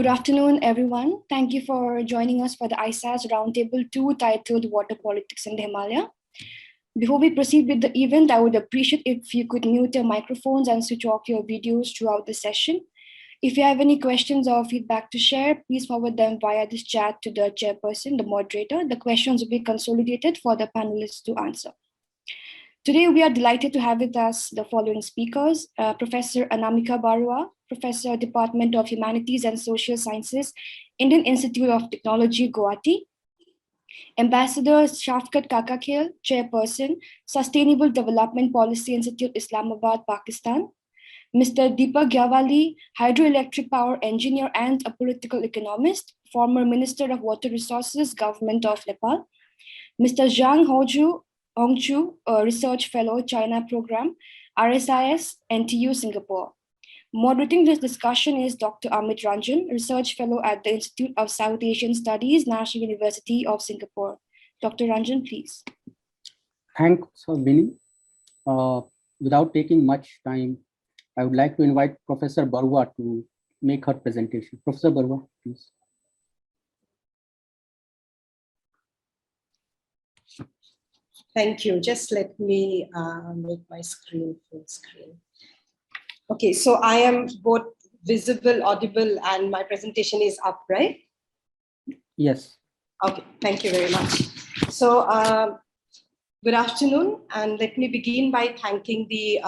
Good afternoon, everyone. Thank you for joining us for the ISAS Roundtable 2 titled Water Politics in the Himalaya. Before we proceed with the event, I would appreciate if you could mute your microphones and switch off your videos throughout the session. If you have any questions or feedback to share, please forward them via this chat to the chairperson, the moderator. The questions will be consolidated for the panelists to answer. Today, we are delighted to have with us the following speakers, Professor Anamika Barua, Professor, Department of Humanities and Social Sciences, Indian Institute of Technology, Guwahati. Ambassador Shafqat Kakakhel, Chairperson, Sustainable Development Policy Institute, Islamabad, Pakistan. Mr. Deepak Gyawali, Hydroelectric Power Engineer and a political economist, former Minister of Water Resources, Government of Nepal. Mr. Zhang Hongchu, a Research Fellow, China Program, RSIS, NTU, Singapore. Moderating this discussion is Dr. Amit Ranjan, Research Fellow at the Institute of South Asian Studies, National University of Singapore. Dr. Ranjan, please. Thanks, Vinny. Without taking much time, I would like to invite Professor Barua to make her presentation. Professor Barua, please. Thank you. Just let me make my screen full screen. Okay, so I am both visible, audible, and my presentation is up, right? Yes. Okay, thank you very much. So good afternoon, and let me begin by thanking the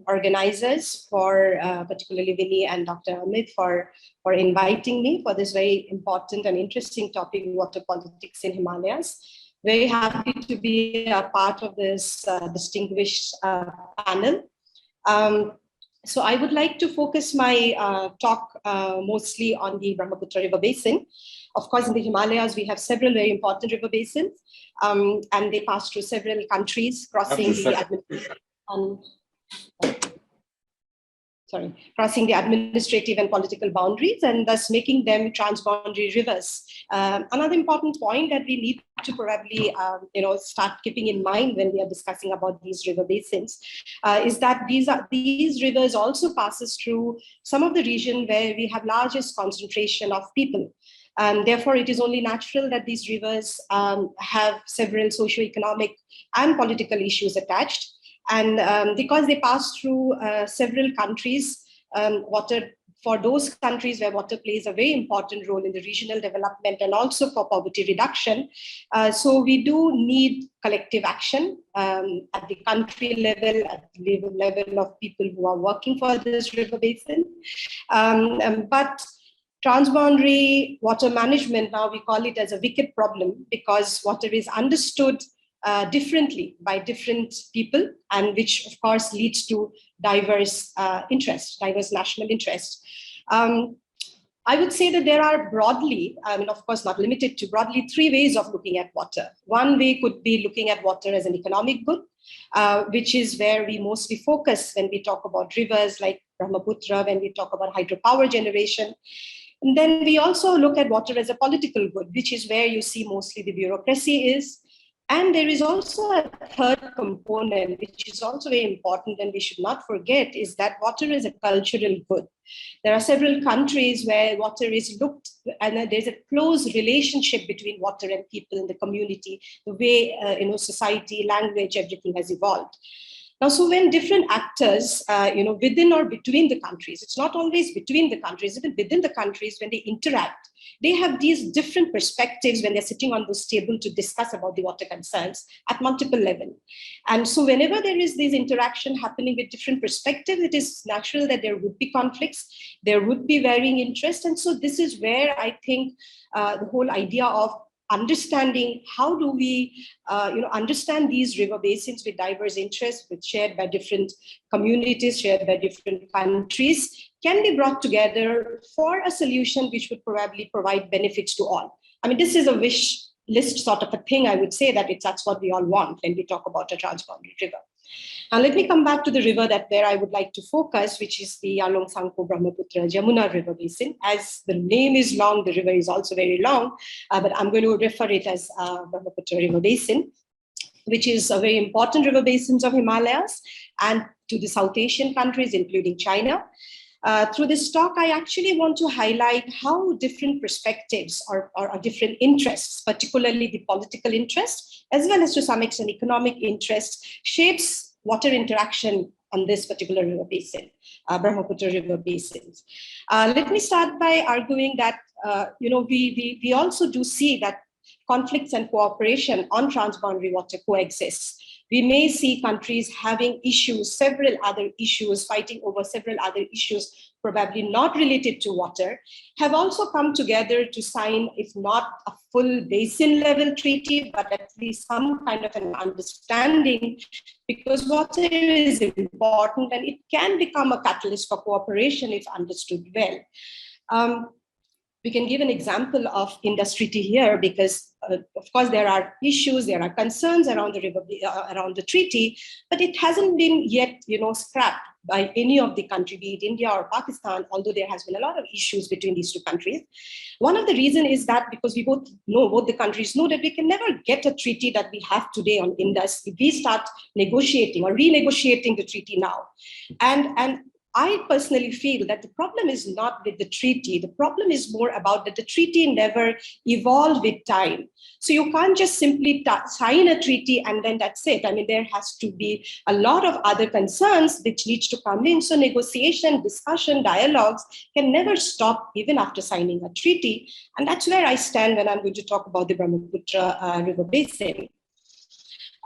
organizers for particularly Vinny and Dr. Amit for inviting me for this very important and interesting topic, water politics in Himalayas. Very happy to be a part of this distinguished panel. So I would like to focus my talk mostly on the Brahmaputra River Basin. Of course, in the Himalayas, we have several very important river basins, and they pass through several countries, crossing the administrative and political boundaries, and thus making them transboundary rivers. Another important point that we need to probably start keeping in mind when we are discussing about these river basins is that these rivers also passes through some of the region where we have largest concentration of people. And therefore, it is only natural that these rivers have several socio-economic and political issues attached. And because they pass through several countries, water for those countries where water plays a very important role in the regional development and also for poverty reduction. So we do need collective action at the country level, at the level of people who are working for this river basin. But transboundary water management, now we call it as a wicked problem because water is understood differently by different people, and which of course leads to diverse interests, diverse national interests. I would say that there are broadly, of course not limited to, broadly three ways of looking at water. One way could be looking at water as an economic good, which is where we mostly focus when we talk about rivers like Brahmaputra, when we talk about hydropower generation. And then we also look at water as a political good, which is where you see mostly the bureaucracy is. And there is also a third component, which is also very important and we should not forget, is that water is a cultural good. There are several countries where water is looked, and there's a close relationship between water and people in the community, the way society, language, everything has evolved. Now, so when different actors, within or between the countries, it's not always between the countries, even within the countries, when they interact, they have these different perspectives when they're sitting on this table to discuss about the water concerns at multiple levels. And so whenever there is this interaction happening with different perspectives, it is natural that there would be conflicts, there would be varying interests. And so this is where I think the whole idea of understanding how do we understand these river basins with diverse interests, with shared by different communities, shared by different countries, can be brought together for a solution which would probably provide benefits to all. I mean, this is a wish list sort of a thing. I would say that that's what we all want when we talk about a transboundary river. Now, let me come back to the river where I would like to focus, which is the Yalong Sangpo Brahmaputra Jamuna River Basin. As the name is long, the river is also very long, but I'm going to refer it as Brahmaputra River Basin, which is a very important river basins of Himalayas and to the South Asian countries, including China. Through this talk, I actually want to highlight how different perspectives or different interests, particularly the political interest, as well as to some extent economic interest, shapes water interaction on this particular river basin, Brahmaputra River basins. Let me start by arguing that we also do see that conflicts and cooperation on transboundary water coexist. We may see countries having issues, several other issues, fighting over several other issues, probably not related to water, have also come together to sign, if not a full basin level treaty, but at least some kind of an understanding, because water is important and it can become a catalyst for cooperation if understood well. We can give an example of Indus Treaty here because, of course, there are issues, there are concerns around the river, around the treaty, but it hasn't been yet, scrapped by any of the country, be it India or Pakistan, although there has been a lot of issues between these two countries. One of the reasons is that because we both the countries know that we can never get a treaty that we have today on Indus if we start negotiating or renegotiating the treaty now. And I personally feel that the problem is not with the treaty. The problem is more about that the treaty never evolved with time. So you can't just simply sign a treaty and then that's it. I mean, there has to be a lot of other concerns which needs to come in. So negotiation, discussion, dialogues can never stop even after signing a treaty. And that's where I stand when I'm going to talk about the Brahmaputra River Basin.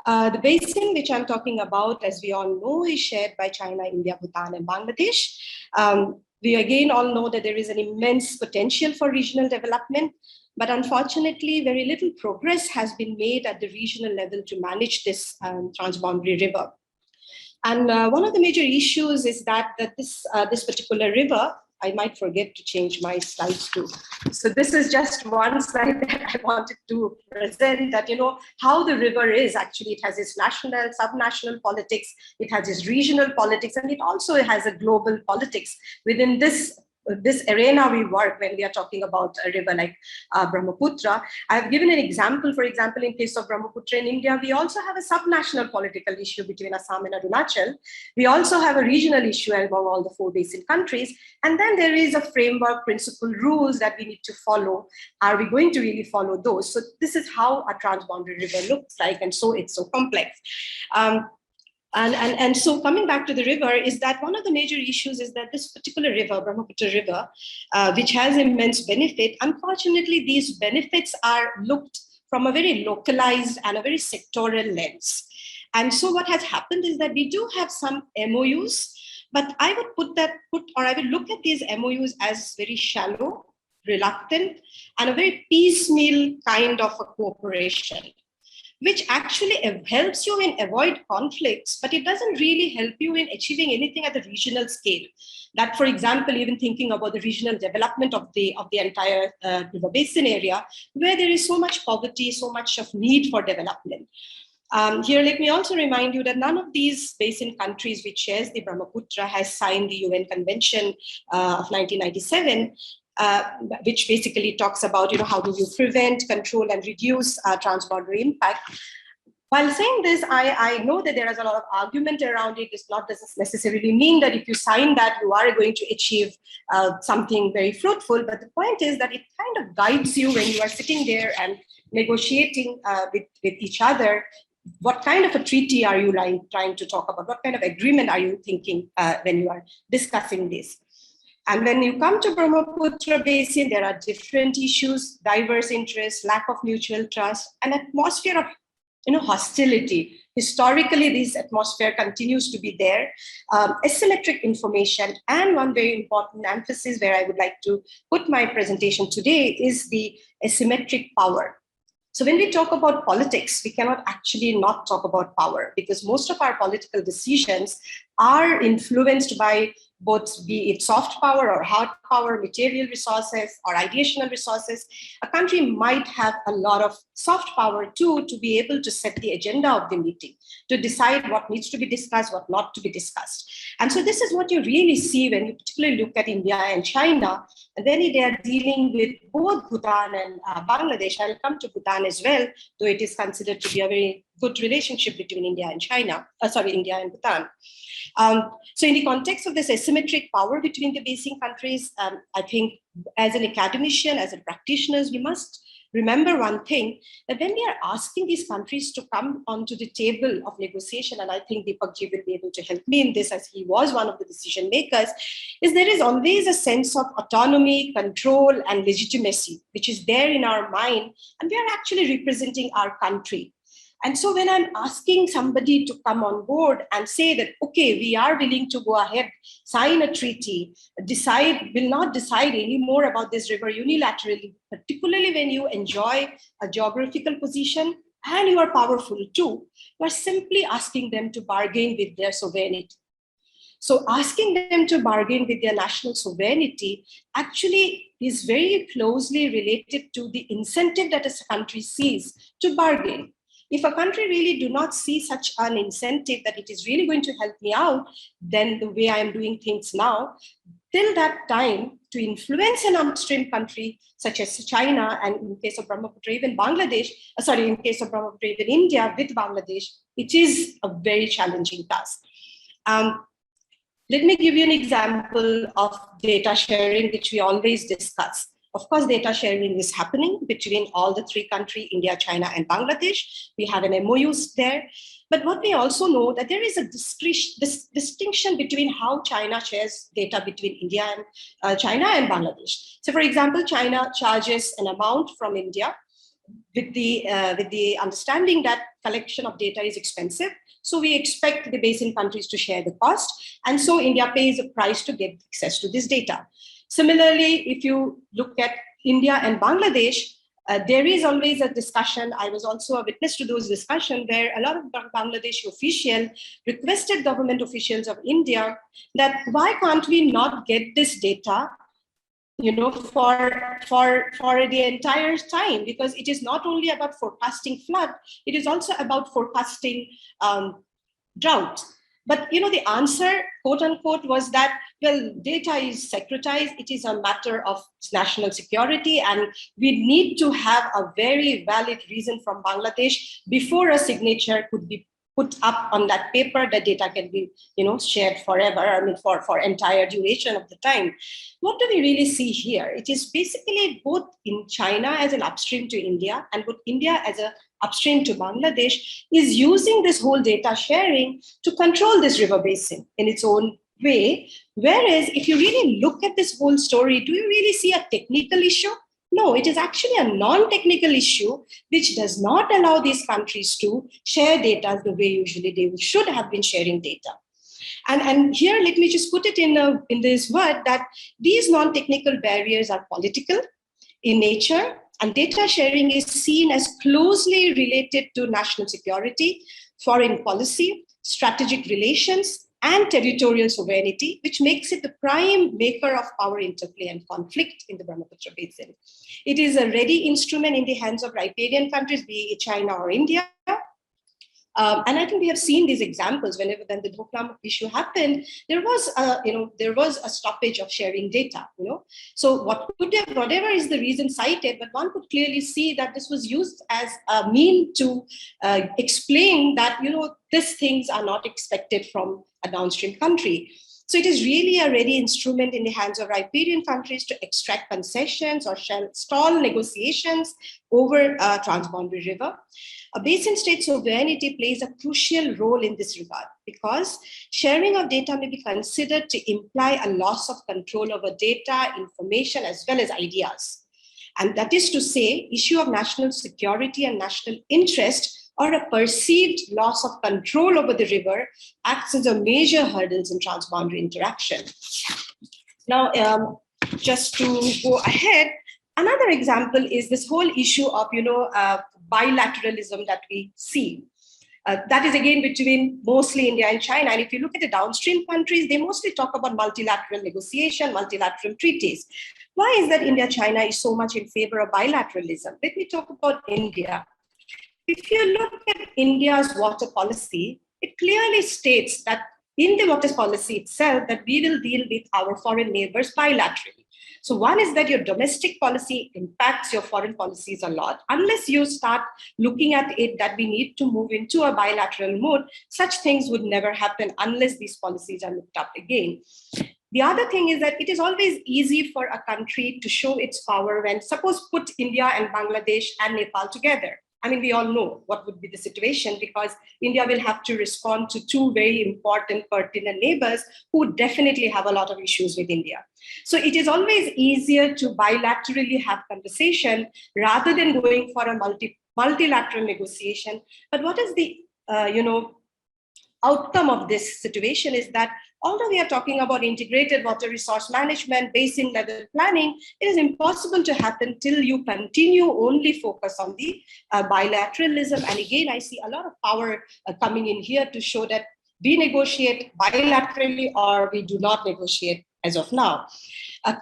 The basin which I'm talking about, as we all know, is shared by China, India, Bhutan, and Bangladesh. We again all know that there is an immense potential for regional development, but unfortunately, very little progress has been made at the regional level to manage this transboundary river. And one of the major issues is that this particular river, I might forget to change my slides too. So this is just one slide that I wanted to present that, how the river is actually, it has its national, subnational politics, it has its regional politics, and it also has a global politics within this arena we work when we are talking about a river like Brahmaputra. I have given an example, for example, in case of Brahmaputra in India, we also have a subnational political issue between Assam and Arunachal. We also have a regional issue among all the 4 basin countries. And then there is a framework, principle, rules that we need to follow. Are we going to really follow those? So this is how a transboundary river looks like. And so it's so complex. And so coming back to the river is that one of the major issues is that this particular river, Brahmaputra River, which has immense benefit, unfortunately, these benefits are looked from a very localized and a very sectoral lens. And so what has happened is that we do have some MOUs, but I would I would look at these MOUs as very shallow, reluctant, and a very piecemeal kind of a cooperation, which actually helps you in avoid conflicts, but it doesn't really help you in achieving anything at the regional scale. That, for example, even thinking about the regional development of the entire river basin area, where there is so much poverty, so much of need for development. Here, let me also remind you that none of these basin countries which shares the Brahmaputra has signed the UN Convention of 1997, which basically talks about, how do you prevent, control, and reduce transboundary impact. While saying this, I know that there is a lot of argument around it. This doesn't necessarily mean that if you sign that, you are going to achieve something very fruitful. But the point is that it kind of guides you when you are sitting there and negotiating with each other. What kind of a treaty are you trying to talk about? What kind of agreement are you thinking when you are discussing this? And when you come to Brahmaputra Basin, there are different issues, diverse interests, lack of mutual trust, an atmosphere of hostility. Historically, this atmosphere continues to be there. Asymmetric information, and one very important emphasis where I would like to put my presentation today is the asymmetric power. So when we talk about politics, we cannot actually not talk about power, because most of our political decisions are influenced by both, be it soft power or hard power, material resources or ideational resources. A country might have a lot of soft power too, to be able to set the agenda of the meeting, to decide what needs to be discussed, what not to be discussed. And so this is what you really see when you particularly look at India and China. And then they are dealing with both Bhutan and Bangladesh. I'll come to Bhutan as well, though it is considered to be a very good relationship between India and India and Bhutan. So in the context of this asymmetric power between the basin countries, I think as an academician, as a practitioners, we must remember one thing, that when we are asking these countries to come onto the table of negotiation, and I think Deepak Ji will be able to help me in this as he was one of the decision makers, is there is always a sense of autonomy, control, and legitimacy, which is there in our mind, and we are actually representing our country. And so when I'm asking somebody to come on board and say that, okay, we are willing to go ahead, sign a treaty, will not decide any more about this river unilaterally, particularly when you enjoy a geographical position and you are powerful too, you are simply asking them to bargain with their sovereignty. So asking them to bargain with their national sovereignty actually is very closely related to the incentive that a country sees to bargain. If a country really do not see such an incentive that it is really going to help me out, then the way I am doing things now, till that time, to influence an upstream country such as China, and in case of Brahmaputra, even Bangladesh, in case of Brahmaputra, even India with Bangladesh, it is a very challenging task. Let me give you an example of data sharing, which we always discuss. Of course, data sharing is happening between all the three countries, India, China, and Bangladesh. We have an MOU there. But what we also know that there is a distinction between how China shares data between India and China and Bangladesh. So for example, China charges an amount from India with the understanding that collection of data is expensive. So we expect the basin countries to share the cost. And so India pays a price to get access to this data. Similarly, if you look at India and Bangladesh, there is always a discussion. I was also a witness to those discussions where a lot of Bangladeshi officials requested government officials of India that why can't we not get this data, for the entire time, because it is not only about forecasting flood, it is also about forecasting drought. But the answer, quote unquote, was that, well, data is secretized. It is a matter of national security, and we need to have a very valid reason from Bangladesh before a signature could be put up on that paper. The data can be, shared forever. For entire duration of the time. What do we really see here? It is basically both in China as an upstream to India, and both India as a upstream to Bangladesh is using this whole data sharing to control this river basin in its own way. Whereas if you really look at this whole story, do you really see a technical issue? No, it is actually a non-technical issue which does not allow these countries to share data the way usually they should have been sharing data. And here, let me just put it in this word that these non-technical barriers are political in nature, and data sharing is seen as closely related to national security, foreign policy, strategic relations, and territorial sovereignty, which makes it the prime maker of power interplay and conflict in the Brahmaputra Basin. It is a ready instrument in the hands of riparian countries, be it China or India. And I think we have seen these examples whenever then the Doklam issue happened, there was a stoppage of sharing data. So whatever is the reason cited, but one could clearly see that this was used as a mean to explain that these things are not expected from a downstream country. So it is really a ready instrument in the hands of riparian countries to extract concessions or stall negotiations over a transboundary river. A basin state sovereignty plays a crucial role in this regard because sharing of data may be considered to imply a loss of control over data, information, as well as ideas. And that is to say, issue of national security and national interest or a perceived loss of control over the river acts as a major hurdles in transboundary interaction. Now, just to go ahead, another example is this whole issue of, bilateralism that we see. That is again between mostly India and China. And if you look at the downstream countries, they mostly talk about multilateral negotiation, multilateral treaties. Why is that India-China is so much in favor of bilateralism? Let me talk about India. If you look at India's water policy, it clearly states that in the water policy itself that we will deal with our foreign neighbors bilaterally. So one is that your domestic policy impacts your foreign policies a lot. Unless you start looking at it that we need to move into a bilateral mode, such things would never happen unless these policies are looked up again. The other thing is that it is always easy for a country to show its power when, suppose, put India and Bangladesh and Nepal together. I mean, we all know what would be the situation, because India will have to respond to two very important, pertinent neighbors who definitely have a lot of issues with India. So it is always easier to bilaterally have conversation rather than going for a multilateral negotiation. But what is the outcome of this situation is that although we are talking about integrated water resource management, basin level planning, it is impossible to happen till you continue only focus on the bilateralism. And again, I see a lot of power coming in here to show that we negotiate bilaterally or we do not negotiate as of now.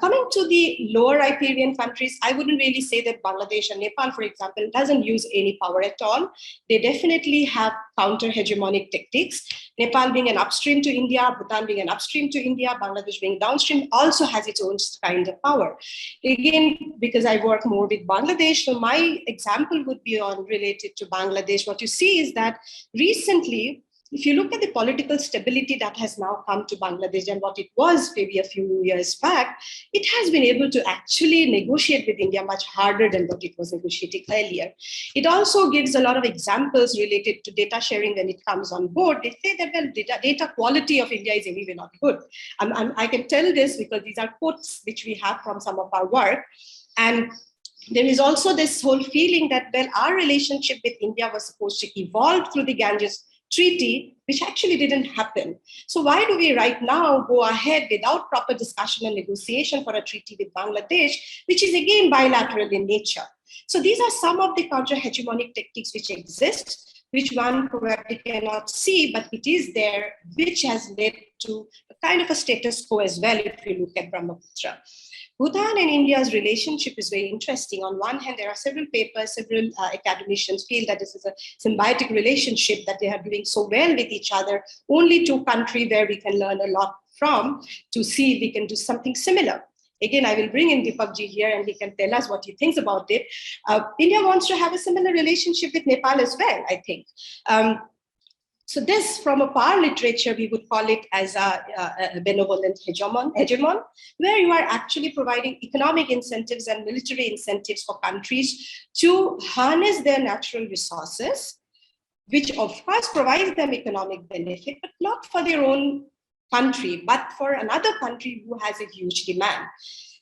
Coming to the lower riparian countries, I wouldn't really say that Bangladesh and Nepal, for example, doesn't use any power at all. They definitely have counter-hegemonic tactics. Nepal being an upstream to India, Bhutan being an upstream to India, Bangladesh being downstream, also has its own kind of power. Again, because I work more with Bangladesh, so my example would be related to Bangladesh. What you see is that recently, if you look at the political stability that has now come to Bangladesh and what it was maybe a few years back, it has been able to actually negotiate with India much harder than what it was negotiating earlier. It also gives a lot of examples related to data sharing when it comes on board. They say that well, data quality of India is anyway not good. I can tell this because these are quotes which we have from some of our work. And there is also this whole feeling that, well, our relationship with India was supposed to evolve through the Ganges Treaty, which actually didn't happen. So why do we right now go ahead without proper discussion and negotiation for a treaty with Bangladesh, which is again bilateral in nature? So these are some of the counter-hegemonic tactics which exist, which one probably cannot see, but it is there, which has led to a kind of a status quo as well if you look at Brahmaputra. Bhutan and India's relationship is very interesting. On one hand, there are several papers, several academicians feel that this is a symbiotic relationship, that they are doing so well with each other, only two countries where we can learn a lot from to see if we can do something similar. Again, I will bring in Deepakji here and he can tell us what he thinks about it. India wants to have a similar relationship with Nepal as well, I think. So this, from a power literature, we would call it as a benevolent hegemon, where you are actually providing economic incentives and military incentives for countries to harness their natural resources, which of course provides them economic benefit, but not for their own country, but for another country who has a huge demand.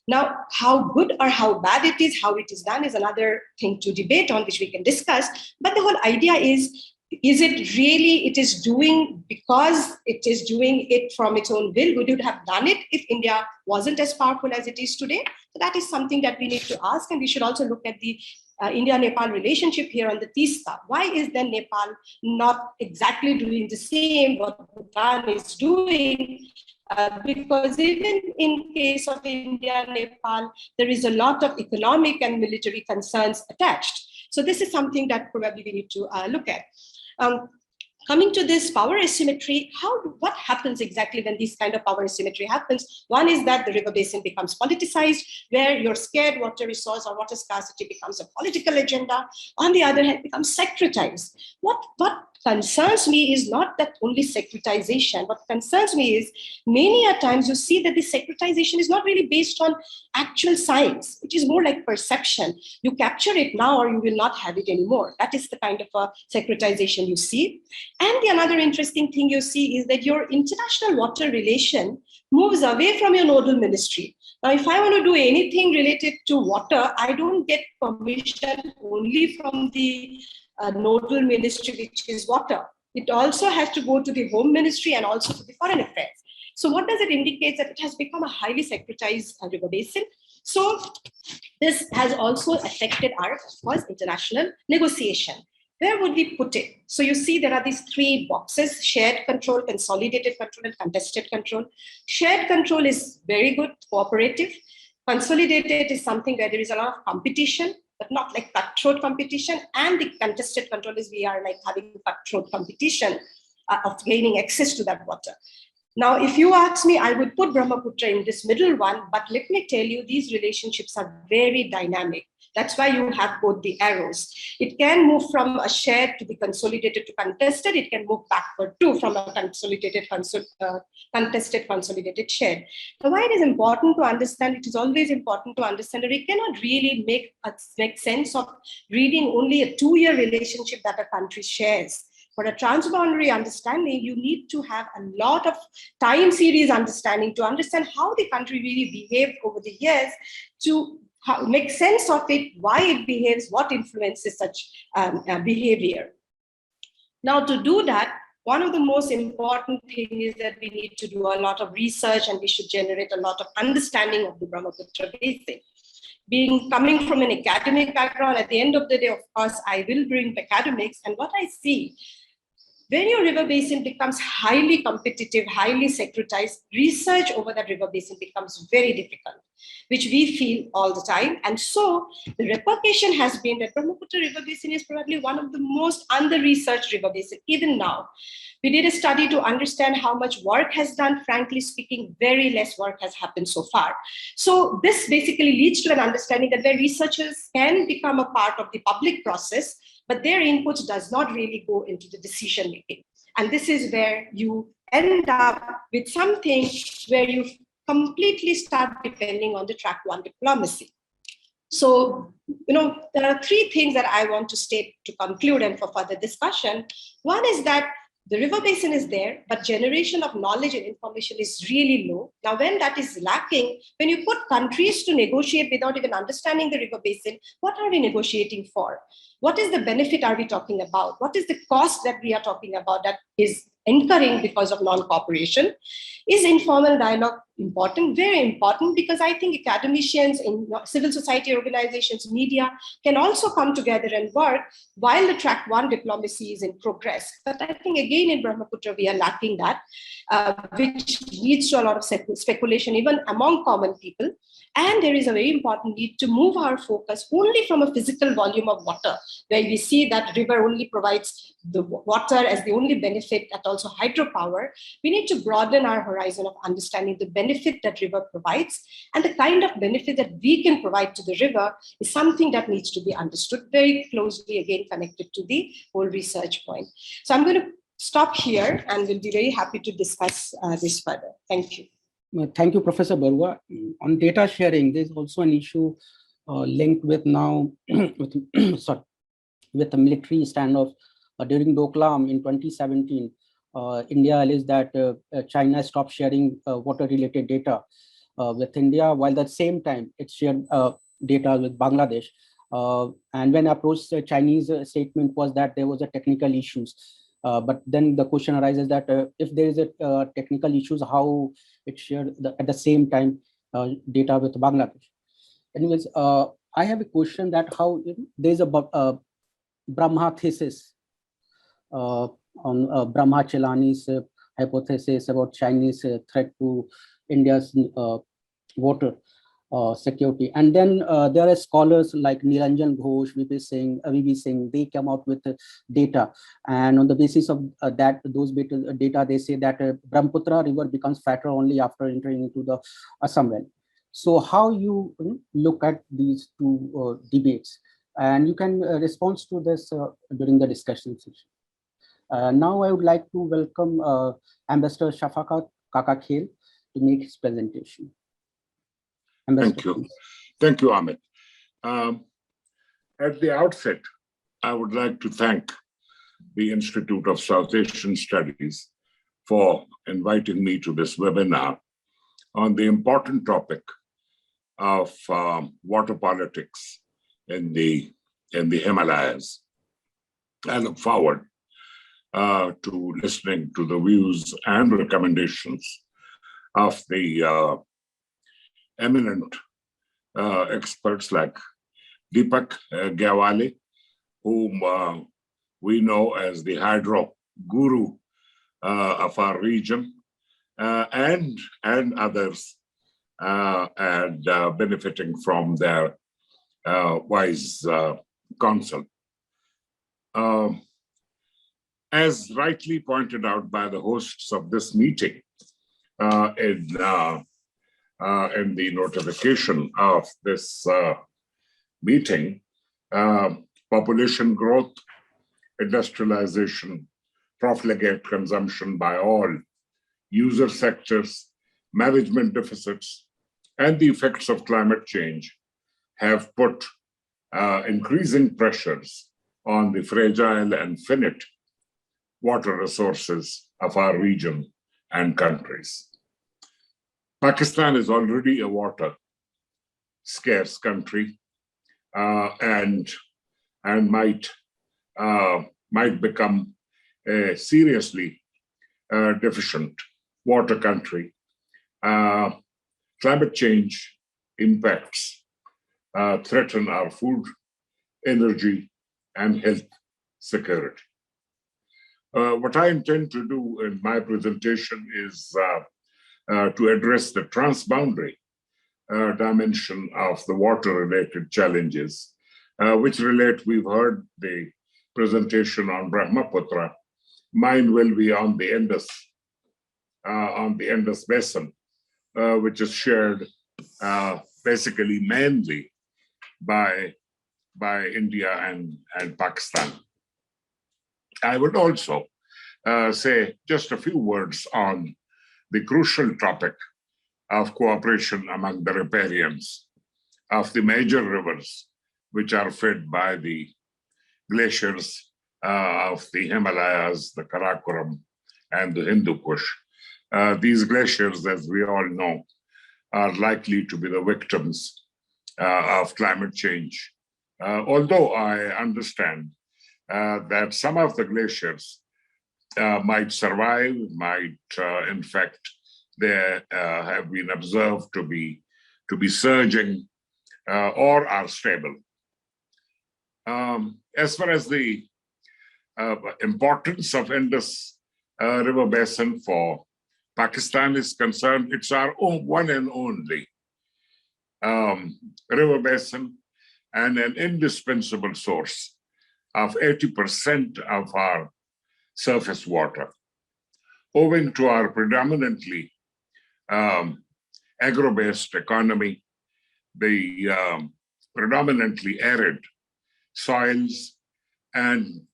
Now, how good or how bad it is, how it is done is another thing to debate on, which we can discuss. But the whole idea is it really, it is doing because it is doing it from its own will? Would it have done it if India wasn't as powerful as it is today? So that is something that we need to ask, and we should also look at the India-Nepal relationship here on the Teesta. Why is then Nepal not exactly doing the same what Bhutan is doing? Because even in case of India, Nepal, there is a lot of economic and military concerns attached. So this is something that probably we need to look at. Coming to this power asymmetry, what happens exactly when this kind of power asymmetry happens? One is that the river basin becomes politicized, where your scarce water resource or water scarcity becomes a political agenda. On the other hand, it becomes sectorized. What concerns me is not that only sectorization. What concerns me is many a times you see that the sectorization is not really based on actual science. It is more like perception. You capture it now or you will not have it anymore. That is the kind of a sectorization you see. And the another interesting thing you see is that your international water relation moves away from your nodal ministry. Now, if I want to do anything related to water, I don't get permission only from the nodal ministry, which is water. It also has to go to the home ministry and also to the foreign affairs. So what does it indicate? That it has become a highly sectorized river basin. So this has also affected our, of course, international negotiation. Where would we put it? So you see there are these three boxes: shared control, consolidated control, and contested control. Shared control is very good, cooperative. Consolidated is something where there is a lot of competition, but not like cutthroat competition. And the contested control is we are like having cutthroat competition of gaining access to that water. Now, if you ask me, I would put Brahmaputra in this middle one, but let me tell you, these relationships are very dynamic. That's why you have both the arrows. It can move from a shared to the consolidated to contested. It can move backward too from a contested, consolidated, shared. So why it is important to understand, it is always important to understand that we cannot really make sense of reading only a 2-year relationship that a country shares. For a transboundary understanding, you need to have a lot of time series understanding to understand how the country really behaved over the years, to make sense of it, why it behaves, what influences such behavior. Now, to do that, one of the most important things is that we need to do a lot of research, and we should generate a lot of understanding of the Brahmaputra basin. Coming from an academic background, at the end of the day, of course, I will bring academics, and what I see, when your river basin becomes highly competitive, highly securitized, research over that river basin becomes very difficult, which we feel all the time. And so the repercussion has been that Brahmaputra river basin is probably one of the most under-researched river basin, even now. We did a study to understand how much work has done. Frankly speaking, very less work has happened so far. So this basically leads to an understanding that where researchers can become a part of the public process, but their input does not really go into the decision making. And this is where you end up with something where you completely start depending on the track 1 diplomacy. So, there are 3 things that I want to state to conclude and for further discussion. One is that the river basin is there, but generation of knowledge and information is really low. Now, when that is lacking, when you put countries to negotiate without even understanding the river basin, what are we negotiating for? What is the benefit are we talking about? What is the cost that we are talking about that is incurring because of non-cooperation? Is informal dialogue important? Very important, because I think academicians in civil society organizations, media can also come together and work while the track 1 diplomacy is in progress. But I think again in Brahmaputra, we are lacking that, which leads to a lot of speculation even among common people. And there is a very important need to move our focus only from a physical volume of water, where we see that river only provides the water as the only benefit, and also hydropower. We need to broaden our horizon of understanding the benefit that river provides, and the kind of benefit that we can provide to the river is something that needs to be understood very closely, again connected to the whole research point. So I'm going to stop here and we'll be very happy to discuss this further. Thank you. Thank you, Professor Barua. On data sharing, there's also an issue linked with now with the military standoff during Doklam in 2017. India alleged that China stopped sharing water-related data with India, while at the same time it shared data with Bangladesh. And when approached, the Chinese statement was that there was a technical issues. But then the question arises that if there is a technical issues, how it shared at the same time data with Bangladesh. Anyways, I have a question that how there's a Brahma thesis on Brahma Chelani's hypothesis about Chinese threat to India's water security. And then there are scholars like Niranjan Ghosh, VP Singh, they come out with data. And on the basis of those data, they say that Brahmaputra river becomes fatter only after entering into the Assam Valley. So how you look at these 2 debates? And you can respond to this during the discussion session. Now I would like to welcome Ambassador Shafaqat Kakakhel to make his presentation. Thank you. Thank you, Amit. At the outset, I would like to thank the Institute of South Asian Studies for inviting me to this webinar on the important topic of water politics in the Himalayas. I look forward to listening to the views and recommendations of the eminent experts like Deepak Gyawale, whom we know as the hydro guru of our region, and others, and benefiting from their wise counsel. As rightly pointed out by the hosts of this meeting, in the notification of this meeting, population growth, industrialization, profligate consumption by all user sectors, management deficits, and the effects of climate change have put increasing pressures on the fragile and finite water resources of our region and countries. Pakistan is already a water scarce country and might become a seriously deficient water country. Climate change impacts threaten our food, energy, and health security. What I intend to do in my presentation is to address the transboundary dimension of the water-related challenges, which relate. We've heard the presentation on Brahmaputra. Mine will be on the Indus Basin, which is shared basically mainly by India and Pakistan. I would also say just a few words on the crucial topic of cooperation among the riparians of the major rivers, which are fed by the glaciers of the Himalayas, the Karakoram, and the Hindu Kush. These glaciers, as we all know, are likely to be the victims of climate change. Although I understand that some of the glaciers might survive, in fact, they have been observed to be surging or are stable. As far as the importance of Indus River Basin for Pakistan is concerned, it's our own one and only river basin and an indispensable source of 80% of our surface water. Owing to our predominantly agro-based economy, the predominantly arid soils, and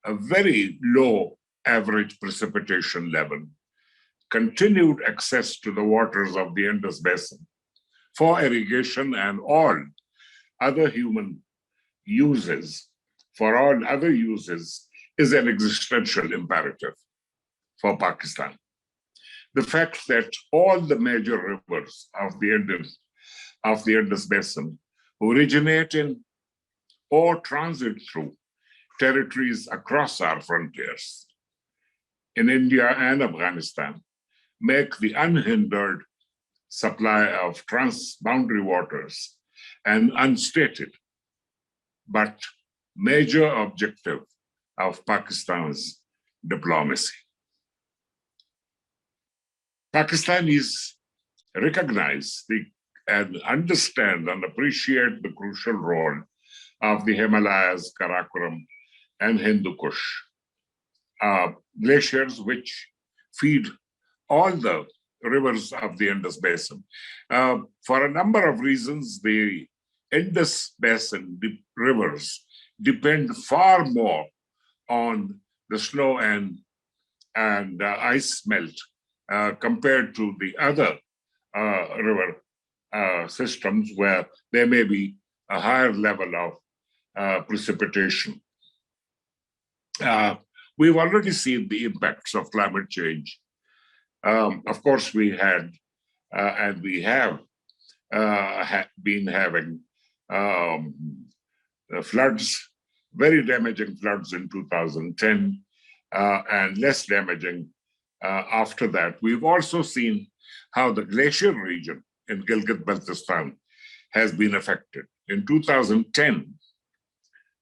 a very low average precipitation level, continued access to the waters of the Indus Basin for irrigation and all other human uses, is an existential imperative for Pakistan. The fact that all the major rivers of the Indus Basin originate in or transit through territories across our frontiers in India and Afghanistan make the unhindered supply of transboundary waters an unstated but major objective of Pakistan's diplomacy. Pakistanis recognize and understand and appreciate the crucial role of the Himalayas, Karakoram, and Hindu Kush, glaciers which feed all the rivers of the Indus Basin. For a number of reasons, the Indus Basin rivers depend far more on the snow and ice melt compared to the other river systems where there may be a higher level of precipitation. We've already seen the impacts of climate change. Of course, we had and we have been having floods, very damaging floods in 2010, and less damaging after that. We've also seen how the glacier region in Gilgit-Baltistan has been affected. In 2010,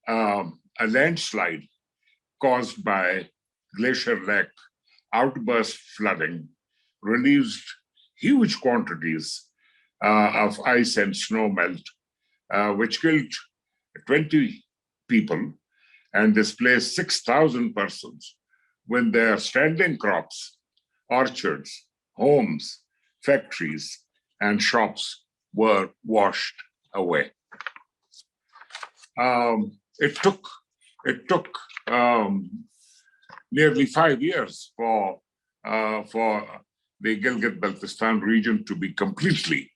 a landslide caused by Glacier Lake outburst flooding released huge quantities of ice and snow melt, which killed 20 people and displaced 6,000 persons when their standing crops, orchards, homes, factories, and shops were washed away. It took nearly 5 years for the Gilgit-Baltistan region to be completely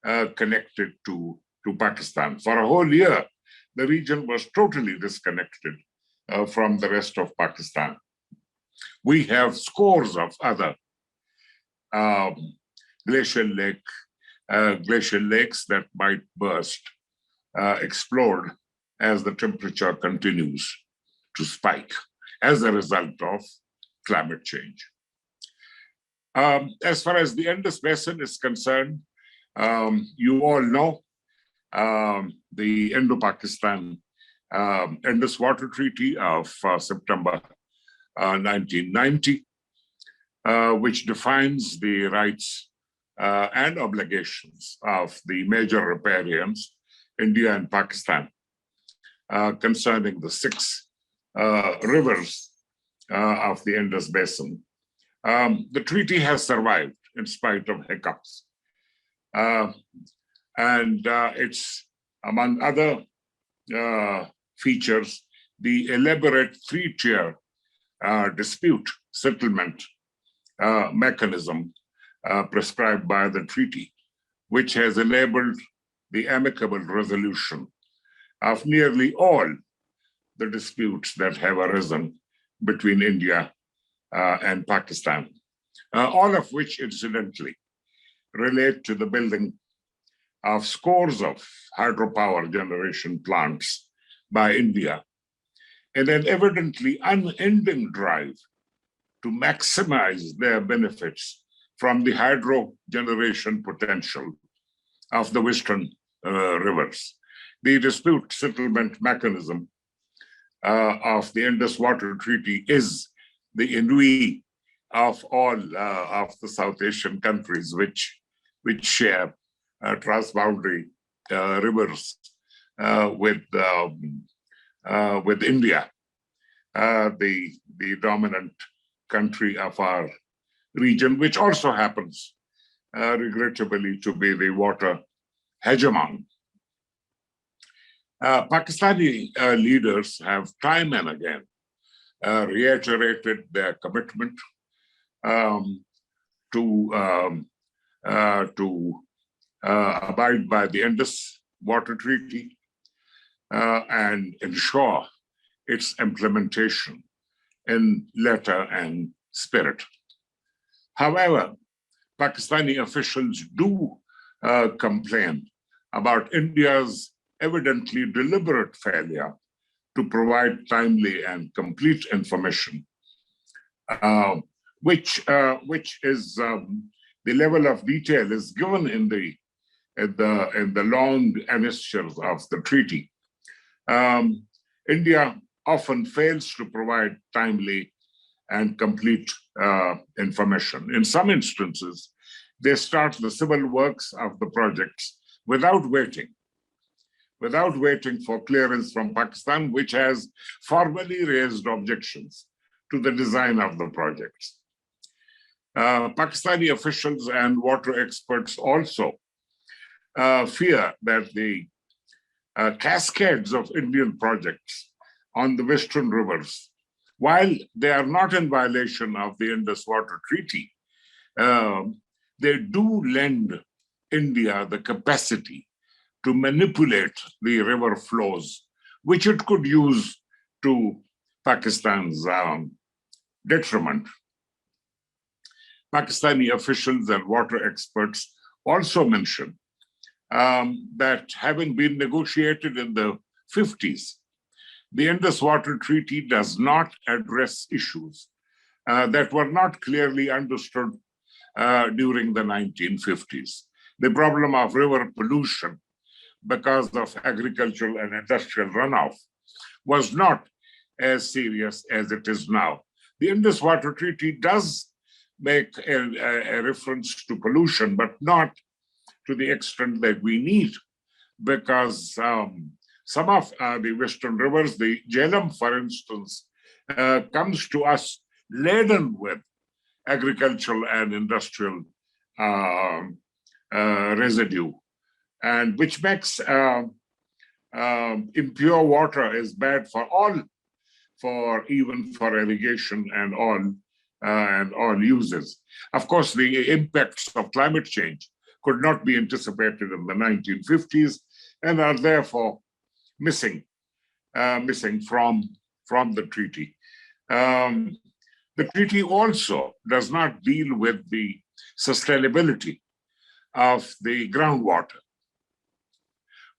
reconnected to Pakistan. For a whole year, the region was totally disconnected from the rest of Pakistan. We have scores of other glacial lakes that might burst, explode as the temperature continues to spike as a result of climate change. As far as the Indus Basin is concerned, you all know the Indo-Pakistan Indus Water Treaty of September 1990, which defines the rights and obligations of the major riparians, India and Pakistan, concerning the 6 rivers of the Indus Basin. The treaty has survived in spite of hiccups. And it's, among other features, the elaborate 3-tier dispute settlement mechanism prescribed by the treaty, which has enabled the amicable resolution of nearly all the disputes that have arisen between India and Pakistan, all of which incidentally relate to the building of scores of hydropower generation plants by India in an evidently unending drive to maximize their benefits from the hydro generation potential of the western rivers. The dispute settlement mechanism of the Indus Water Treaty is the ennui of all of the South Asian countries which share transboundary rivers with India, the dominant country of our region, which also happens, regrettably, to be the water hegemon. Pakistani leaders have time and again reiterated their commitment to abide by the Indus Water Treaty and ensure its implementation in letter and spirit. However, Pakistani officials do complain about India's evidently deliberate failure to provide timely and complete information, which is the level of detail is given in the long annexures of the treaty. India often fails to provide timely and complete information. In some instances, they start the civil works of the projects without waiting for clearance from Pakistan, which has formally raised objections to the design of the projects. Pakistani officials and water experts also fear that the cascades of Indian projects on the western rivers, while they are not in violation of the Indus Water Treaty, they do lend India the capacity to manipulate the river flows, which it could use to Pakistan's detriment. Pakistani officials and water experts also mention that having been negotiated in the 50s, the Indus Water Treaty does not address issues that were not clearly understood during the 1950s. The problem of river pollution because of agricultural and industrial runoff was not as serious as it is now. The Indus Water Treaty does make a reference to pollution, but not to the extent that we need, because some of the western rivers, the Jhelum, for instance, comes to us laden with agricultural and industrial residue, and which makes impure water is bad for all, even for irrigation and all uses. Of course, the impacts of climate change could not be anticipated in the 1950s and are therefore missing from the treaty. The treaty also does not deal with the sustainability of the groundwater,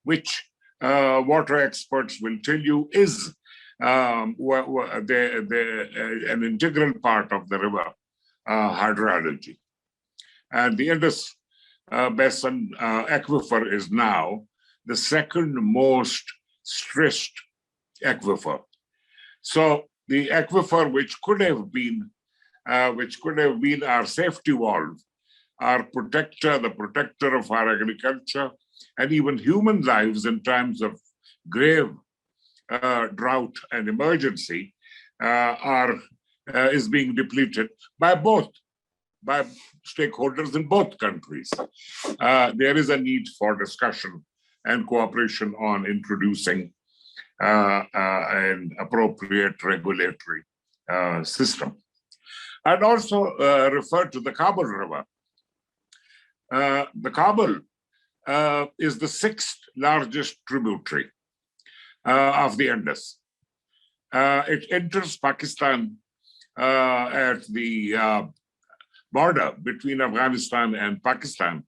which water experts will tell you is an integral part of the river hydrology. And the Indus Basin aquifer is now the second most stressed aquifer. So the aquifer which could have been our safety valve, our protector, the protector of our agriculture, and even human lives in times of grave drought and emergency, is being depleted by stakeholders in both countries. There is a need for discussion and cooperation on introducing an appropriate regulatory system. I'd also refer to the Kabul River. The Kabul is the 6th largest tributary of the Indus. It enters Pakistan at the border between Afghanistan and Pakistan.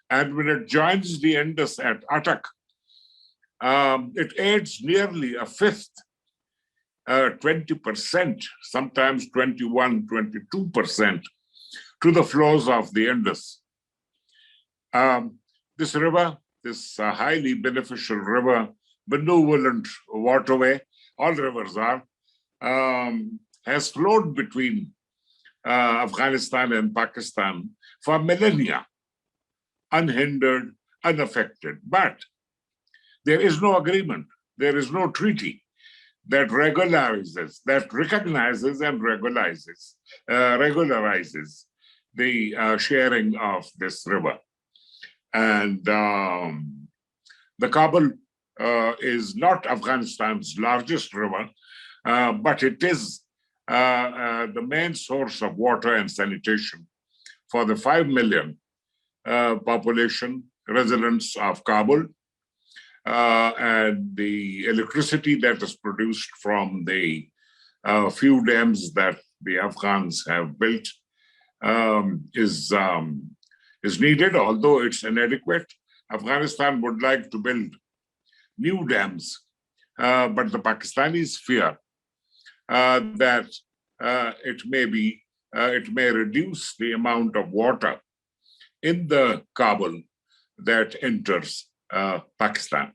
And when it joins the Indus at Attock, it adds nearly a fifth, 20%, sometimes 21, 22% to the flows of the Indus. This river, this highly beneficial river, benevolent waterway, all rivers are, has flowed between Afghanistan and Pakistan for millennia, unhindered, unaffected. But there is no agreement, there is no treaty that regularizes, that recognizes and regularizes the sharing of this river. And the Kabul is not Afghanistan's largest river, but it is the main source of water and sanitation for the 5 million population residents of Kabul, and the electricity that is produced from the few dams that the Afghans have built is needed, although it's inadequate. Afghanistan would like to build new dams, but the Pakistanis fear that it may reduce the amount of water in the Kabul that enters Pakistan.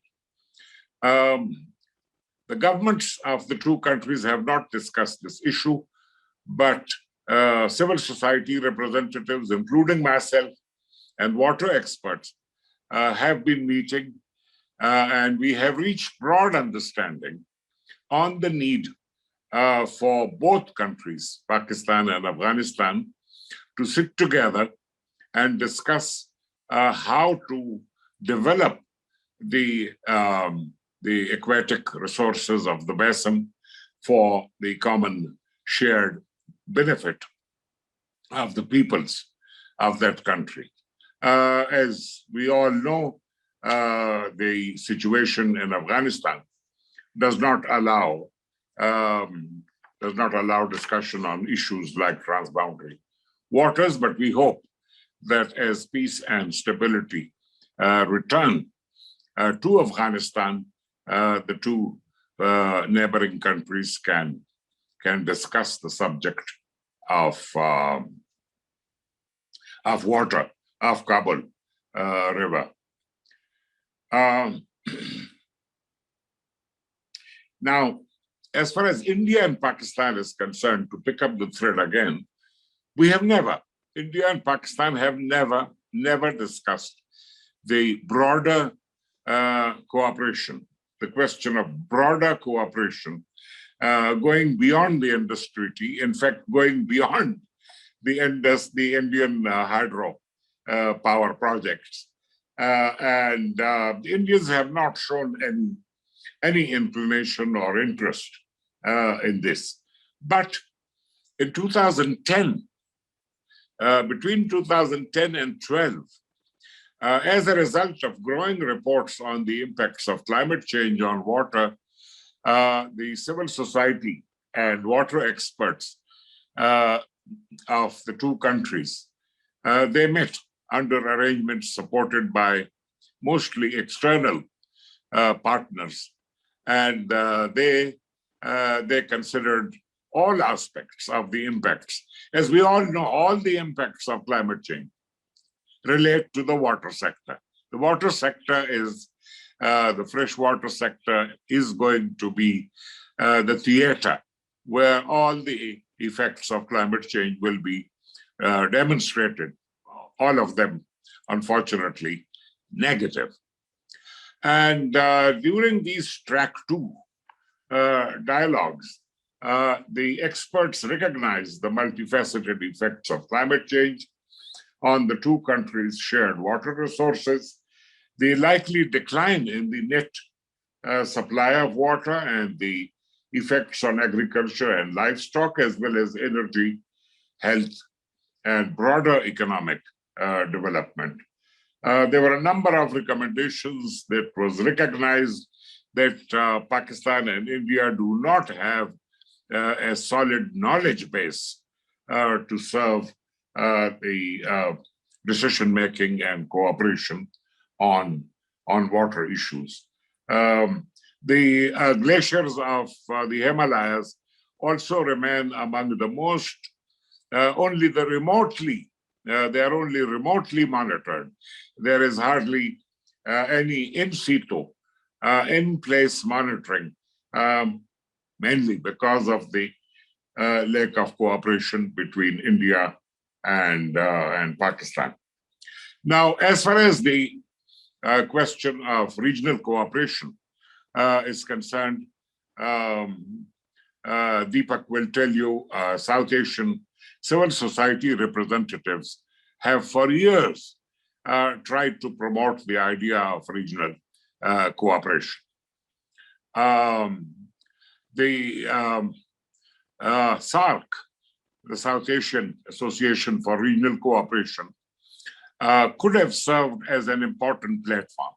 The governments of the two countries have not discussed this issue, but civil society representatives, including myself and water experts, have been meeting, and we have reached broad understanding on the need for both countries, Pakistan and Afghanistan, to sit together and discuss how to develop the aquatic resources of the basin for the common shared benefit of the peoples of that country. As we all know, the situation in Afghanistan does not allow discussion on issues like transboundary waters, but we hope that as peace and stability return to Afghanistan, the two neighboring countries can discuss the subject of water, of Kabul River. Now, as far as India and Pakistan is concerned, to pick up the thread again, India and Pakistan have never discussed the broader cooperation, the question of broader cooperation going beyond the Indus Treaty, in fact, going beyond the Indus, the Indian hydro power projects. The Indians have not shown any inclination or interest in this. But in 2010, between 2010 and 12, as a result of growing reports on the impacts of climate change on water, the civil society and water experts of the two countries, they met under arrangements supported by mostly external partners, and they considered all aspects of the impacts. As we all know, all the impacts of climate change relate to the water sector. The water sector is, the freshwater sector is going to be the theater where all the effects of climate change will be demonstrated, all of them, unfortunately, negative. And during these track 2 dialogues, the experts recognized the multifaceted effects of climate change on the two countries' shared water resources, the likely decline in the net supply of water, and the effects on agriculture and livestock, as well as energy, health, and broader economic development. There were a number of recommendations that was recognized that Pakistan and India do not have a solid knowledge base to serve the decision-making and cooperation on water issues. The glaciers of the Himalayas also remain among the most, they are only remotely monitored. There is hardly any in situ, in-place monitoring, mainly because of the lack of cooperation between India and Pakistan. Now, as far as the question of regional cooperation is concerned, Deepak will tell you, South Asian civil society representatives have for years tried to promote the idea of regional cooperation. The SAARC, the South Asian Association for Regional Cooperation, could have served as an important platform.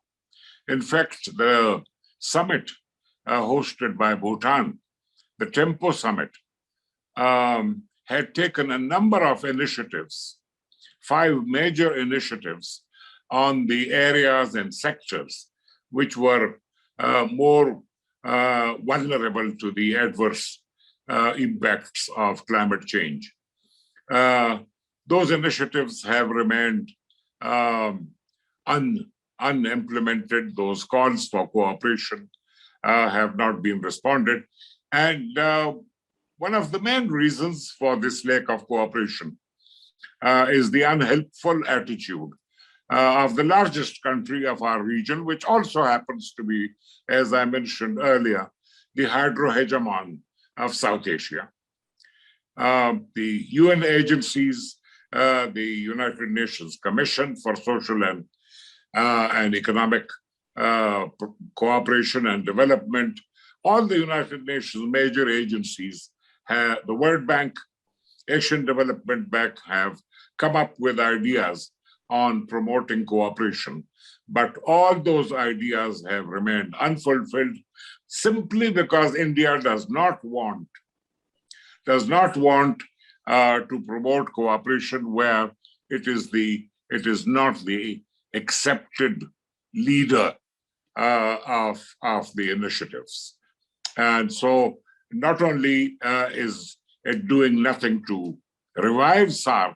In fact, the summit hosted by Bhutan, the Tempo Summit, had taken a number of initiatives, 5 major initiatives on the areas and sectors which were more vulnerable to the adverse impacts of climate change. Those initiatives have remained unimplemented. Those calls for cooperation have not been responded. And one of the main reasons for this lack of cooperation is the unhelpful attitude of the largest country of our region, which also happens to be, as I mentioned earlier, the hydro-hegemon of South Asia. The UN agencies, the United Nations Commission for Social and Economic Cooperation and Development, all the United Nations major agencies, the World Bank, Asian Development Bank have come up with ideas on promoting cooperation. But all those ideas have remained unfulfilled simply because India does not want to promote cooperation where it is not the accepted leader of the initiatives. And so not only is it doing nothing to revive SAARC,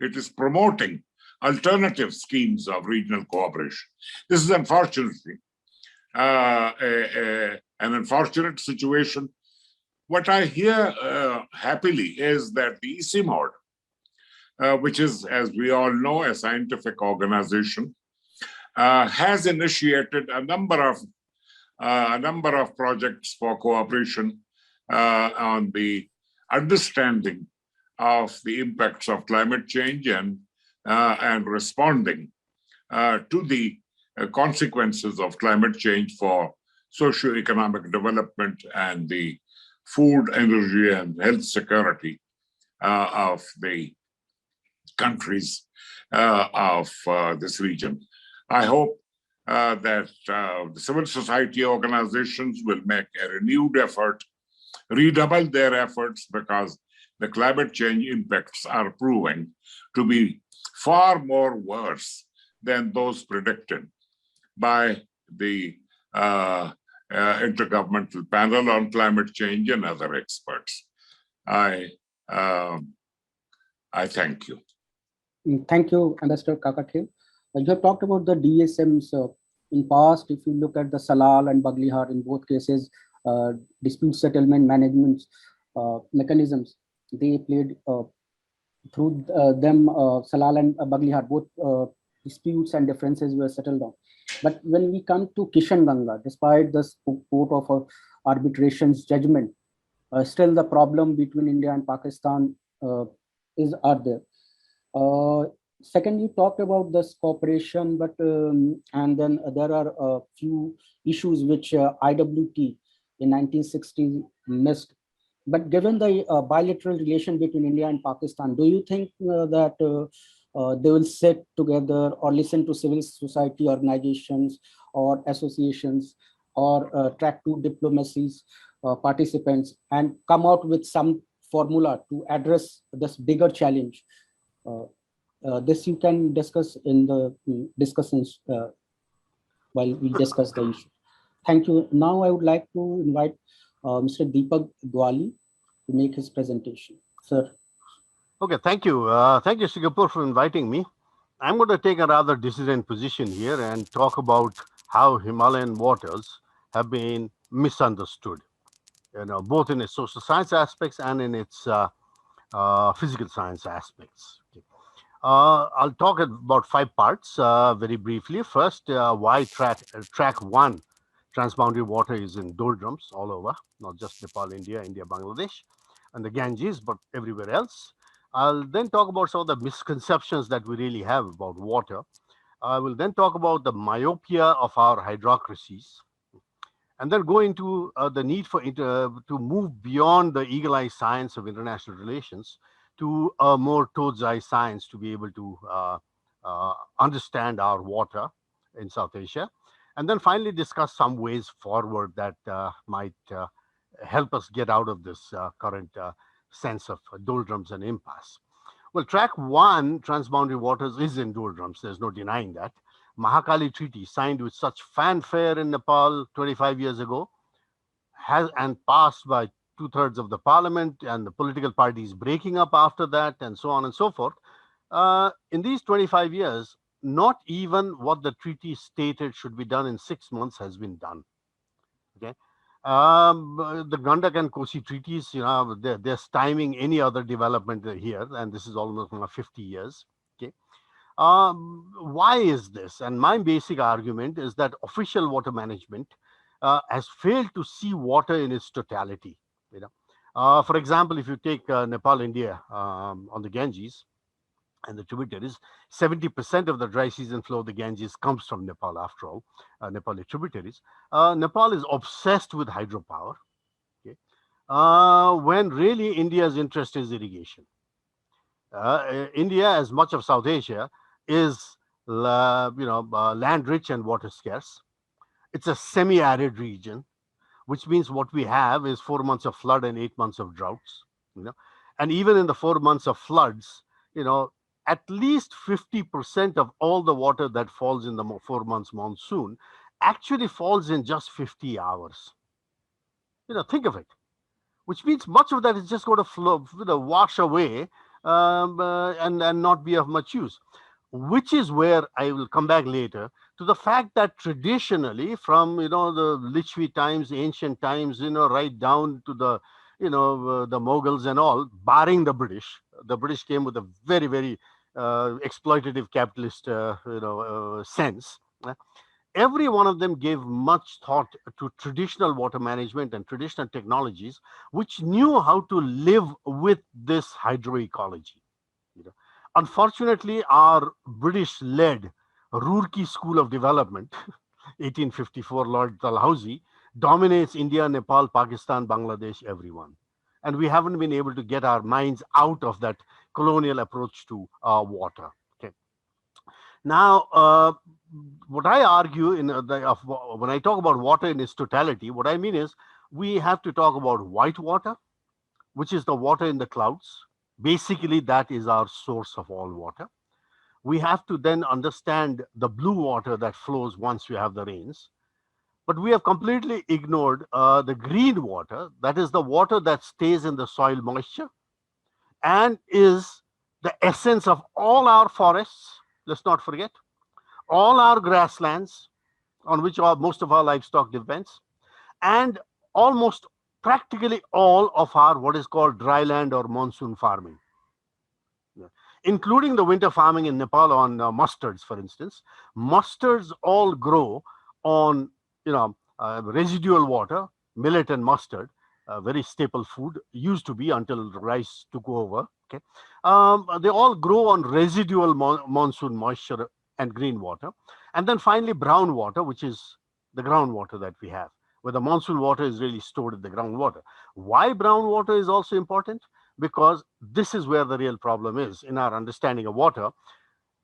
it is promoting alternative schemes of regional cooperation. This is unfortunately an unfortunate situation. What I hear happily is that the ICIMOD, which is, as we all know, a scientific organization, has initiated a number of projects for cooperation on the understanding of the impacts of climate change and responding to the consequences of climate change for socio-economic development and the food, energy, and health security of the countries of this region. I hope that the civil society organizations will make a renewed effort, redouble their efforts, because the climate change impacts are proving to be far more worse than those predicted by the Intergovernmental Panel on Climate Change and other experts. I thank you. Thank you, Ambassador Kakakia. You have talked about the DSMs in past. If you look at the Salal and Baglihar, in both cases, dispute settlement management mechanisms, they played through them, Salal and Baglihar, both disputes and differences were settled down. But when we come to Kishanganga, despite the Court of Arbitration's judgment, still the problem between India and Pakistan are there. Second, you talked about this cooperation, but and then there are a few issues which IWT in 1960 missed. But given the bilateral relation between India and Pakistan, do you think that they will sit together or listen to civil society organizations or associations or track two diplomacies participants and come out with some formula to address this bigger challenge? This you can discuss in the discussions while we discuss the issue. Thank you. Now I would like to invite Mr. Deepak Dwali to make his presentation. Sir. Okay, thank you. Thank you, Singapore, for inviting me. I'm going to take a rather dissident position here and talk about how Himalayan waters have been misunderstood, both in its social science aspects and in its physical science aspects. Okay. I'll talk about 5 parts very briefly. First, why track 1 transboundary water is in doldrums all over, not just Nepal, India, Bangladesh, and the Ganges, but everywhere else. I'll then talk about some of the misconceptions that we really have about water. I will then talk about the myopia of our hydrocracies, and then go into the need for to move beyond the eagle-eye science of international relations to a more toad's-eye science to be able to understand our water in South Asia. And then finally discuss some ways forward that might help us get out of this current sense of doldrums and impasse. Well, track 1, transboundary waters, is in doldrums. There's no denying that. Mahakali Treaty, signed with such fanfare in Nepal 25 years ago, has and passed by 2/3 of the parliament, and the political parties breaking up after that, and so on and so forth. In these 25 years, not even what the treaty stated should be done in 6 months has been done. Okay. The Gandak and Kosi treaties, they're stymieing any other development here, and this is almost 50 years. Okay. Why is this? And my basic argument is that official water management has failed to see water in its totality. For example, if you take Nepal, India on the Ganges and the tributaries, 70% of the dry season flow of the Ganges comes from Nepal, after all, Nepali tributaries. Nepal is obsessed with hydropower, okay? When really India's interest is irrigation. India, as much of South Asia, is land rich and water scarce. It's a semi-arid region, which means what we have is 4 months of flood and 8 months of droughts. And even in the 4 months of floods, at least 50% of all the water that falls in the 4 months monsoon actually falls in just 50 hours. Think of it, which means much of that is just going to flow, wash away and not be of much use, which is where I will come back later to the fact that traditionally from, the Lichvi times, ancient times, right down to the, the Mughals and all, barring the British came with a very, very exploitative capitalist, sense. every one of them gave much thought to traditional water management and traditional technologies, which knew how to live with this hydroecology. You know. Unfortunately, our British-led Roorkee School of Development, 1854 Lord Dalhousie, dominates India, Nepal, Pakistan, Bangladesh, everyone. And we haven't been able to get our minds out of that colonial approach to water. Okay. Now, what I argue when I talk about water in its totality, what I mean is we have to talk about white water, which is the water in the clouds. Basically, that is our source of all water. We have to then understand the blue water that flows once we have the rains. But we have completely ignored the green water, that is the water that stays in the soil moisture and is the essence of all our forests. Let's not forget all our grasslands on which most of our livestock depends, and almost practically all of our what is called dryland or monsoon farming, including the winter farming in Nepal on mustards, for instance. Mustards all grow on residual water, millet and mustard, very staple food, used to be until rice took over. Okay, they all grow on residual monsoon moisture and green water, and then finally brown water, which is the groundwater that we have, where the monsoon water is really stored in the groundwater. Why brown water is also important? Because this is where the real problem is in our understanding of water.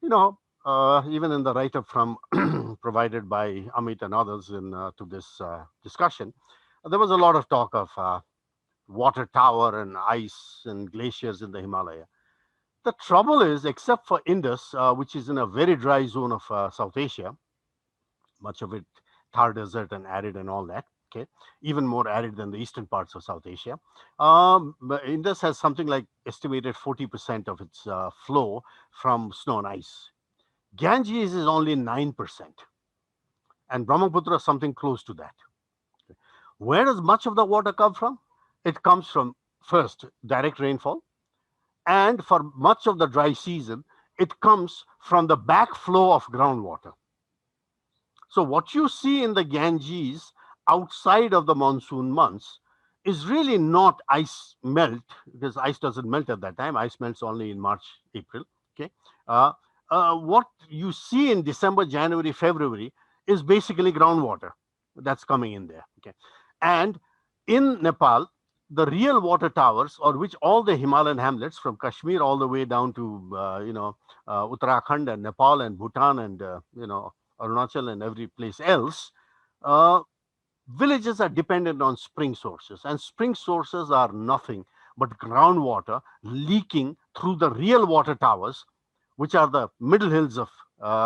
Even in the write-up from provided by Amit and others to this discussion, there was a lot of talk of water tower and ice and glaciers in the Himalaya. The trouble is, except for Indus, which is in a very dry zone of South Asia, much of it Thar desert and arid and all that, okay, even more arid than the eastern parts of South Asia. But Indus has something like estimated 40% of its flow from snow and ice. Ganges is only 9%, and Brahmaputra something close to that. Where does much of the water come from? It comes from, first, direct rainfall, and for much of the dry season, it comes from the backflow of groundwater. So what you see in the Ganges outside of the monsoon months is really not ice melt, because ice doesn't melt at that time. Ice melts only in March, April. Okay, what you see in December, January, February is basically groundwater that's coming in there. Okay, and in Nepal, the real water towers, or which all the Himalayan hamlets from Kashmir all the way down to Uttarakhand and Nepal and Bhutan and Arunachal and every place else, villages are dependent on spring sources, and spring sources are nothing but groundwater leaking through the real water towers, which are the middle hills of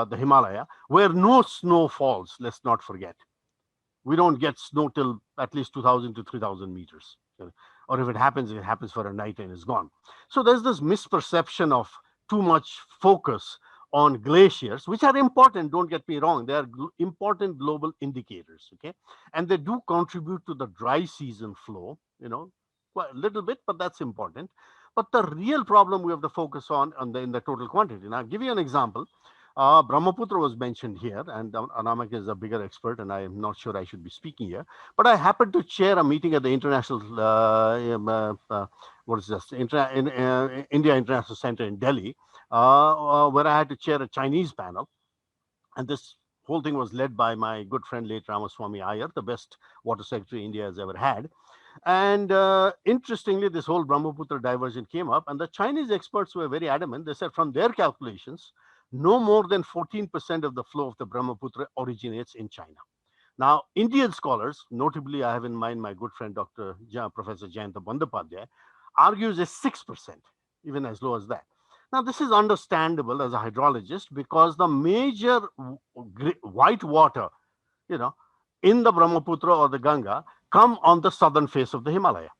the Himalaya, where no snow falls. Let's not forget, we don't get snow till at least 2,000 to 3,000 meters. Or if it happens for a night and is gone. So there's this misperception of too much focus on glaciers, which are important, don't get me wrong. They are important global indicators, okay? And they do contribute to the dry season flow, a little bit, but that's important. But the real problem we have to focus on in the total quantity. Now, I'll give you an example. Brahmaputra was mentioned here, and Anamak is a bigger expert, and I am not sure I should be speaking here. But I happened to chair a meeting at the International, India International Center in Delhi, where I had to chair a Chinese panel. And this whole thing was led by my good friend, late Ramaswamy Iyer, the best water secretary India has ever had. And interestingly, this whole Brahmaputra diversion came up, and the Chinese experts were very adamant. They said from their calculations, no more than 14% of the flow of the Brahmaputra originates in China. Now, Indian scholars, notably I have in mind my good friend Professor Jayanta Bandyopadhyay, argues is 6%, even as low as that. Now, this is understandable as a hydrologist, because the major white water, in the Brahmaputra or the Ganga come on the southern face of the Himalaya.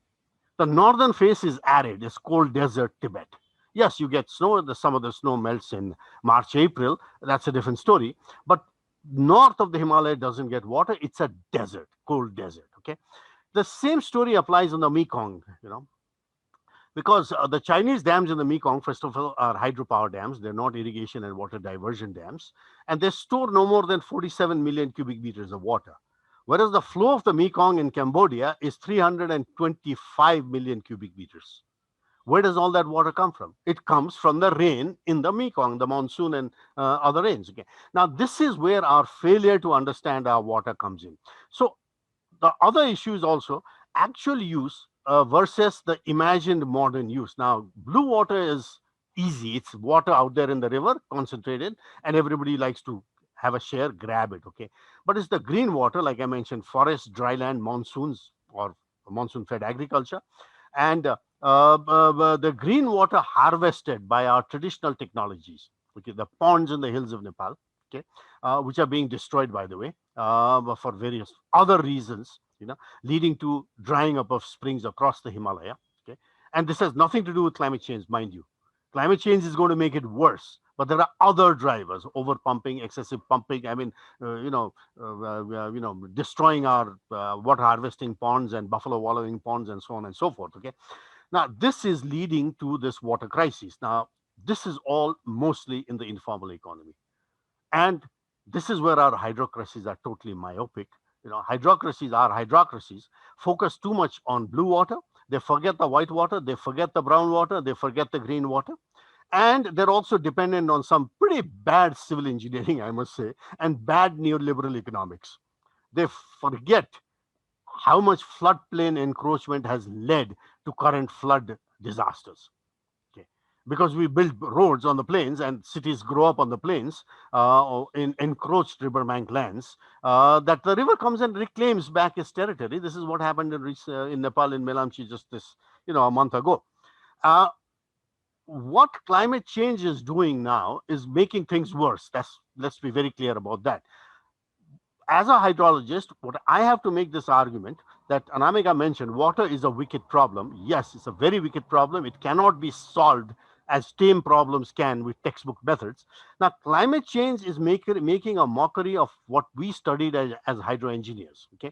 The northern face is arid, it's cold desert Tibet. Yes, you get snow, some of the snow melts in March, April. That's a different story. But north of the Himalaya doesn't get water. It's a desert, cold desert, okay? The same story applies on the Mekong, Because the Chinese dams in the Mekong, first of all, are hydropower dams. They're not irrigation and water diversion dams. And they store no more than 47 million cubic meters of water. Whereas the flow of the Mekong in Cambodia is 325 million cubic meters. Where does all that water come from? It comes from the rain in the Mekong, the monsoon and other rains. Okay. Now, this is where our failure to understand our water comes in. So the other issue is also actual use versus the imagined modern use. Now, blue water is easy. It's water out there in the river, concentrated, and everybody likes to have a share, grab it, okay? But it's the green water, like I mentioned, forests, dryland, monsoons, or monsoon-fed agriculture, and the green water harvested by our traditional technologies, okay, the ponds in the hills of Nepal, okay, which are being destroyed, by the way, for various other reasons, leading to drying up of springs across the Himalaya, okay? And this has nothing to do with climate change, mind you. Climate change is going to make it worse, but there are other drivers: over pumping, excessive pumping. I mean, destroying our water harvesting ponds and buffalo wallowing ponds and so on and so forth. Okay, now this is leading to this water crisis. Now, this is all mostly in the informal economy, and this is where our hydrocracies are totally myopic. Hydrocracies focus too much on blue water. They forget the white water, they forget the brown water, they forget the green water. And they're also dependent on some pretty bad civil engineering, I must say, and bad neoliberal economics. They forget how much floodplain encroachment has led to current flood disasters. Okay. Because we build roads on the plains and cities grow up on the plains in encroached riverbank lands, that the river comes and reclaims back its territory. This is what happened in Nepal, in Melamchi, just a month ago. What climate change is doing now is making things worse. Let's be very clear about that. As a hydrologist, what I have to make this argument that Anamika mentioned, water is a wicked problem. Yes, it's a very wicked problem. It cannot be solved as tame problems can with textbook methods. Now, climate change is making a mockery of what we studied as hydro engineers, okay?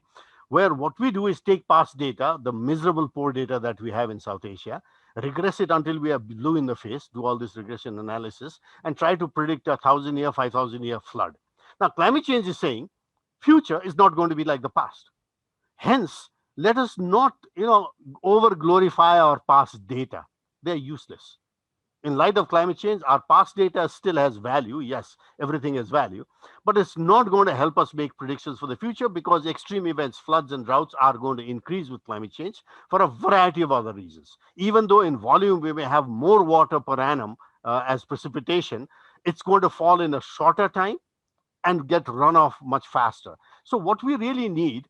Where what we do is take past data, the miserable poor data that we have in South Asia, regress it until we are blue in the face, do all this regression analysis, and try to predict a 1,000-year, 5,000-year flood. Now, climate change is saying future is not going to be like the past. Hence, let us not, over glorify our past data. They're useless. In light of climate change, our past data still has value. Yes, everything has value, but it's not going to help us make predictions for the future, because extreme events, floods and droughts, are going to increase with climate change for a variety of other reasons. Even though in volume we may have more water per annum as precipitation, it's going to fall in a shorter time and get runoff much faster. So what we really need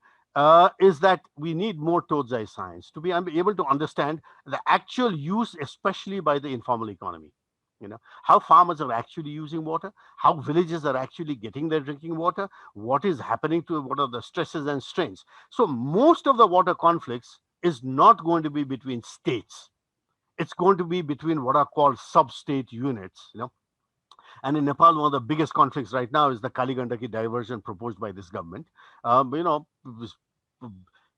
is that we need more Todzai science to be able to understand the actual use, especially by the informal economy. How farmers are actually using water, how villages are actually getting their drinking water, what is happening to, what are the stresses and strains. So most of the water conflicts is not going to be between states. It's going to be between what are called sub-state units, And in Nepal, one of the biggest conflicts right now is the Kaligandaki diversion proposed by this government.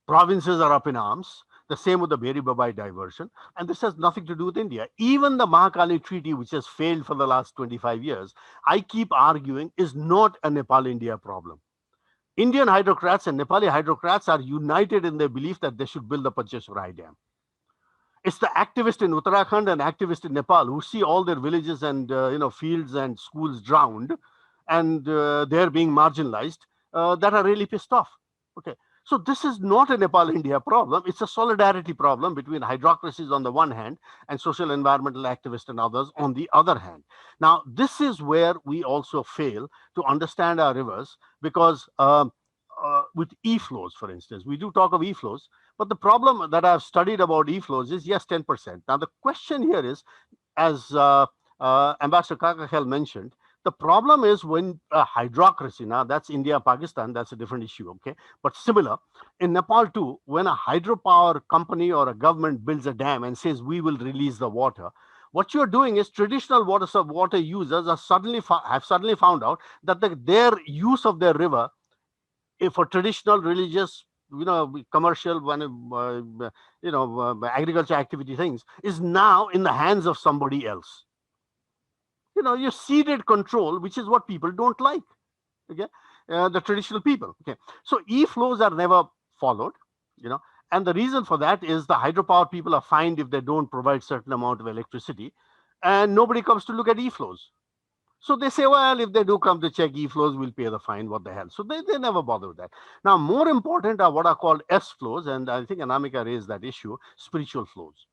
Provinces are up in arms. The same with the Bheri Babai diversion. And this has nothing to do with India. Even the Mahakali Treaty, which has failed for the last 25 years, I keep arguing is not a Nepal-India problem. Indian hydrocrats and Nepali hydrocrats are united in their belief that they should build the Pancheshwar Dam. It's the activists in Uttarakhand and activists in Nepal who see all their villages and fields and schools drowned, and they're being marginalized, that are really pissed off. Okay, so this is not a Nepal-India problem. It's a solidarity problem between hydrocracies on the one hand and social environmental activists and others on the other hand. Now, this is where we also fail to understand our rivers, because with e-flows, for instance, we do talk of e-flows, but the problem that I've studied about e-flows is, yes, 10%. Now, the question here is, as Ambassador Kakakhel mentioned, the problem is when a hydrocracy, now that's India, Pakistan, that's a different issue, okay? But similar, in Nepal too, when a hydropower company or a government builds a dam and says, we will release the water, what you're doing is traditional water users have suddenly found out that their use of their river for traditional religious commercial agriculture activity things is now in the hands of somebody else. You ceded control, which is what people don't like. Okay, the traditional people. Okay, so e-flows are never followed. And the reason for that is the hydropower people are fined if they don't provide certain amount of electricity, and nobody comes to look at e-flows. So they say, well, if they do come to check e-flows, we'll pay the fine. What the hell? So they never bother with that. Now, more important are what are called S-flows, and I think Anamika raised that issue: spiritual flows.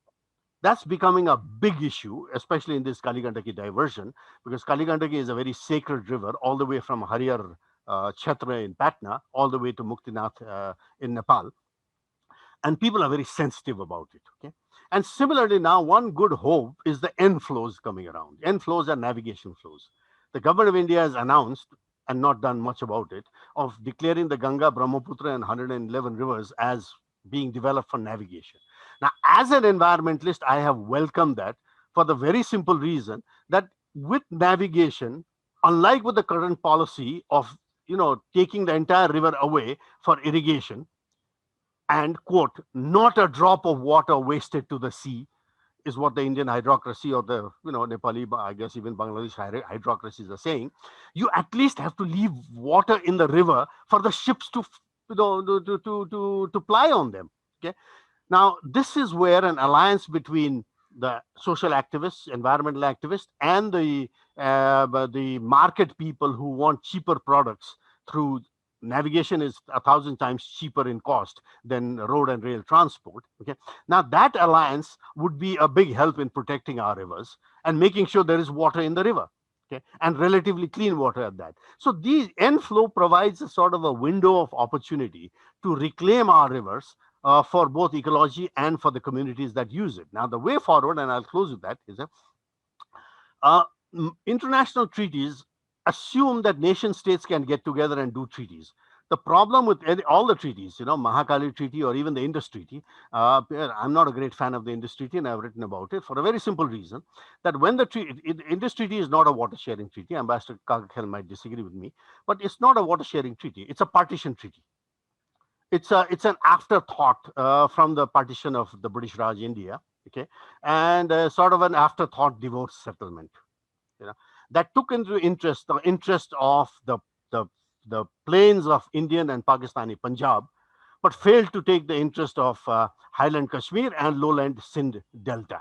That's becoming a big issue, especially in this Kaligandaki diversion, because Kaligandaki is a very sacred river, all the way from Harihar Chhatra in Patna, all the way to Muktinath in Nepal. And people are very sensitive about it. Okay. And similarly, now one good hope is the N flows coming around. N flows are navigation flows. The government of India has announced, and not done much about it, of declaring the Ganga, Brahmaputra, and 111 rivers as being developed for navigation. Now, as an environmentalist, I have welcomed that for the very simple reason that with navigation, unlike with the current policy of taking the entire river away for irrigation, and quote, not a drop of water wasted to the sea, is what the Indian hydrocracy or the Nepali, I guess even Bangladesh hydrocracies are saying. You at least have to leave water in the river for the ships to to ply on them. Okay. Now this is where an alliance between the social activists, environmental activists, and the market people who want cheaper products through navigation is 1,000 times cheaper in cost than road and rail transport. Okay. Now that alliance would be a big help in protecting our rivers and making sure there is water in the river. Okay, and relatively clean water at that. So these N flow provides a sort of a window of opportunity to reclaim our rivers for both ecology and for the communities that use it. Now the way forward, and I'll close with that, is that international treaties assume that nation states can get together and do treaties. The problem with all the treaties, Mahakali Treaty or even the Indus Treaty, I'm not a great fan of the Indus Treaty, and I've written about it for a very simple reason, that when the Indus Treaty is not a water sharing treaty. Ambassador Kagakhel might disagree with me, but it's not a water sharing treaty. It's a partition treaty. It's an afterthought from the partition of the British Raj India, okay, and sort of an afterthought divorce settlement, that took into the interest of the plains of Indian and Pakistani Punjab, but failed to take the interest of Highland Kashmir and lowland Sindh Delta.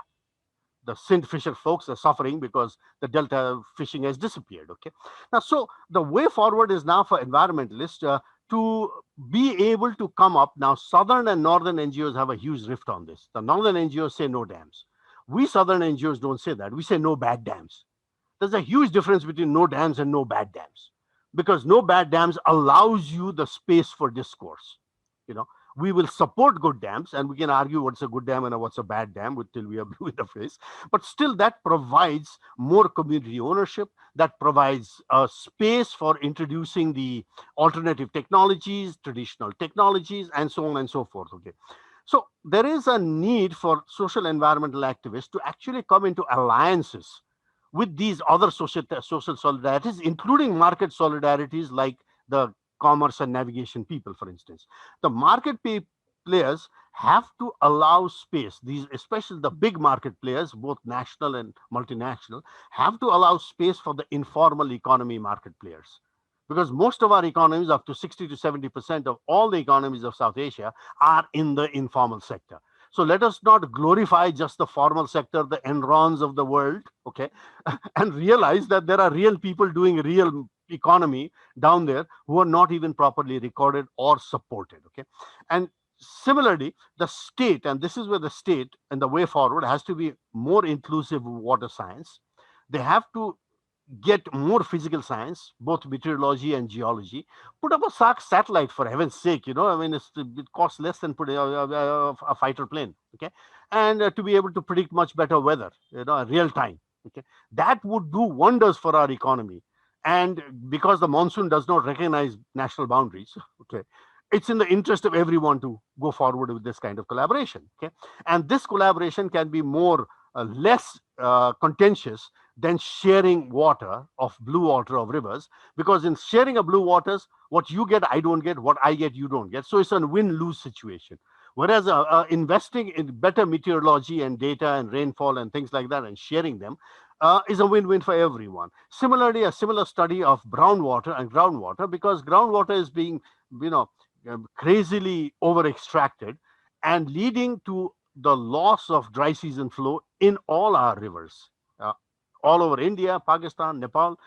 The Sindh fisher folks are suffering because the Delta fishing has disappeared. Okay. Now, so the way forward is now for environmentalists to be able to come up. Now, southern and northern NGOs have a huge rift on this. The northern NGOs say no dams. We southern NGOs don't say that. We say no bad dams. There's a huge difference between no dams and no bad dams, because no bad dams allows you the space for discourse. We will support good dams, and we can argue what's a good dam and what's a bad dam till we are blue in the face. But still, that provides more community ownership. That provides a space for introducing the alternative technologies, traditional technologies, and so on and so forth. Okay. So there is a need for social environmental activists to actually come into alliances with these other social solidarities, including market solidarities like the commerce and navigation people, for instance. The market players have to allow space. These, especially the big market players, both national and multinational, have to allow space for the informal economy market players. Because most of our economies, up to 60 to 70% of all the economies of South Asia, are in the informal sector. So let us not glorify just the formal sector, the Enrons of the world, okay, and realize that there are real people doing real economy down there who are not even properly recorded or supported, okay. And similarly, the state, and this is where the state and the way forward has to be more inclusive of water science. They have to get more physical science, both meteorology and geology. Put up a satellite, for heaven's sake, it costs less than putting a fighter plane, okay, and to be able to predict much better weather, real time, okay. That would do wonders for our economy. And because the monsoon does not recognize national boundaries, okay, it's in the interest of everyone to go forward with this kind of collaboration, okay. And this collaboration can be less contentious than sharing water of blue water of rivers, because in sharing of blue waters, what you get, I don't get, what I get, you don't get. So it's a win-lose situation. Whereas investing in better meteorology and data and rainfall and things like that and sharing them is a win-win for everyone. Similarly, a similar study of brown water and groundwater, because groundwater is being, crazily over-extracted and leading to the loss of dry season flow in all our rivers, all over India, Pakistan, Nepal,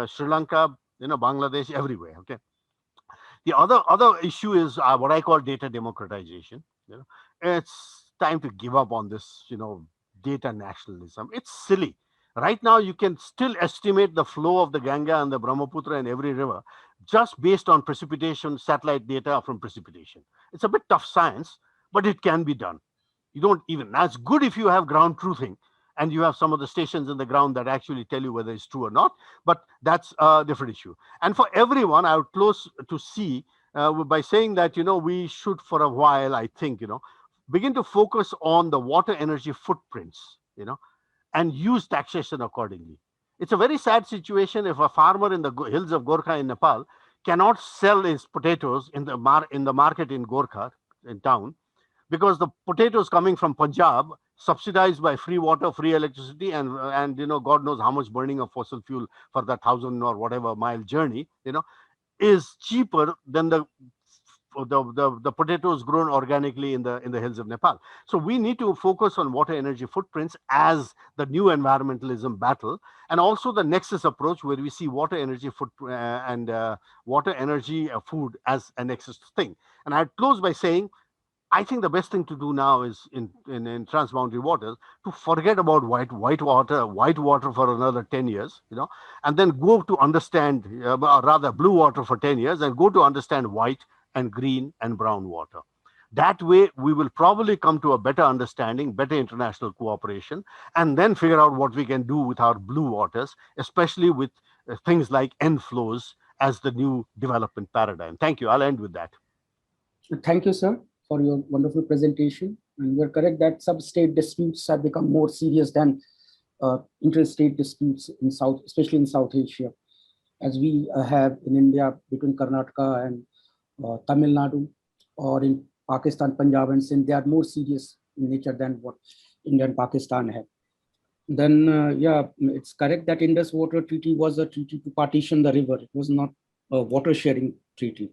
Sri Lanka, Bangladesh, everywhere. Okay. The other issue is what I call data democratization. It's time to give up on this, data nationalism. It's silly. Right now, you can still estimate the flow of the Ganga and the Brahmaputra and every river just based on precipitation, satellite data from precipitation. It's a bit tough science, but it can be done. You don't even, that's good if you have ground truthing and you have some of the stations in the ground that actually tell you whether it's true or not, but that's a different issue. And for everyone, I would close to see by saying that, we should for a while, I think, begin to focus on the water energy footprints, and use taxation accordingly. It's a very sad situation if a farmer in the hills of Gorkha in Nepal cannot sell his potatoes in the market in Gorkha, in town, because the potatoes coming from Punjab, subsidized by free water, free electricity, and God knows how much burning of fossil fuel for that 1,000 or whatever mile journey, is cheaper than the potatoes grown organically in the hills of Nepal. So we need to focus on water energy footprints as the new environmentalism battle, and also the nexus approach where we see water energy water energy food as a nexus thing. And I'd close by saying, I think the best thing to do now is in transboundary waters to forget about white water for another 10 years, and then go to understand, rather blue water for 10 years, and go to understand white and green and brown water. That way, we will probably come to a better understanding, better international cooperation, and then figure out what we can do with our blue waters, especially with things like end flows as the new development paradigm. Thank you. I'll end with that. Thank you, sir, for your wonderful presentation. And you're correct that sub-state disputes have become more serious than interstate disputes in South, especially in South Asia, as we have in India between Karnataka and Tamil Nadu, or in Pakistan, Punjab and Sindh. They are more serious in nature than what India and Pakistan have. Then, yeah, it's correct that Indus Water Treaty was a treaty to partition the river. It was not a water sharing treaty.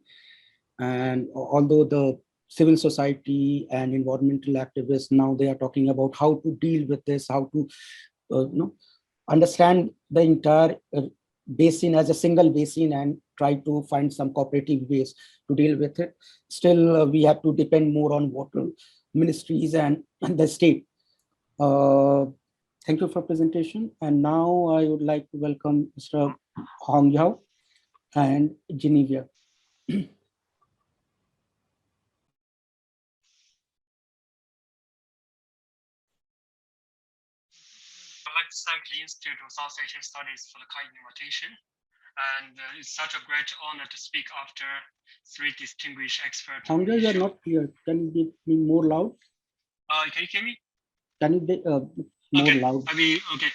And although the civil society and environmental activists, now they are talking about how to deal with this, how to understand the entire basin as a single basin and try to find some cooperative ways to deal with it. Still, we have to depend more on water ministries and the state. Thank you for presentation. And now I would like to welcome Mr. Hong Yao and Genevieve. I'd like to thank the Institute of South Asian Studies for the kind invitation. And it's such a great honor to speak after three distinguished experts. Hong Yao, you are not clear. Can you be more loud? Can you hear me? Can you be more loud? Okay.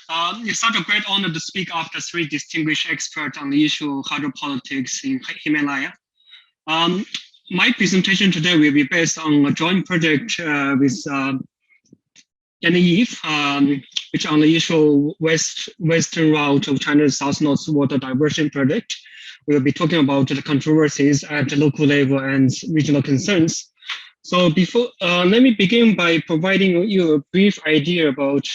It's such a great honor to speak after three distinguished experts on the issue of hydropolitics in Himalaya. My presentation today will be based on a joint project with Genevieve, which on the issue western route of China's South-North Water Diversion Project. We'll be talking about the controversies at the local level and regional concerns. So before, let me begin by providing you a brief idea about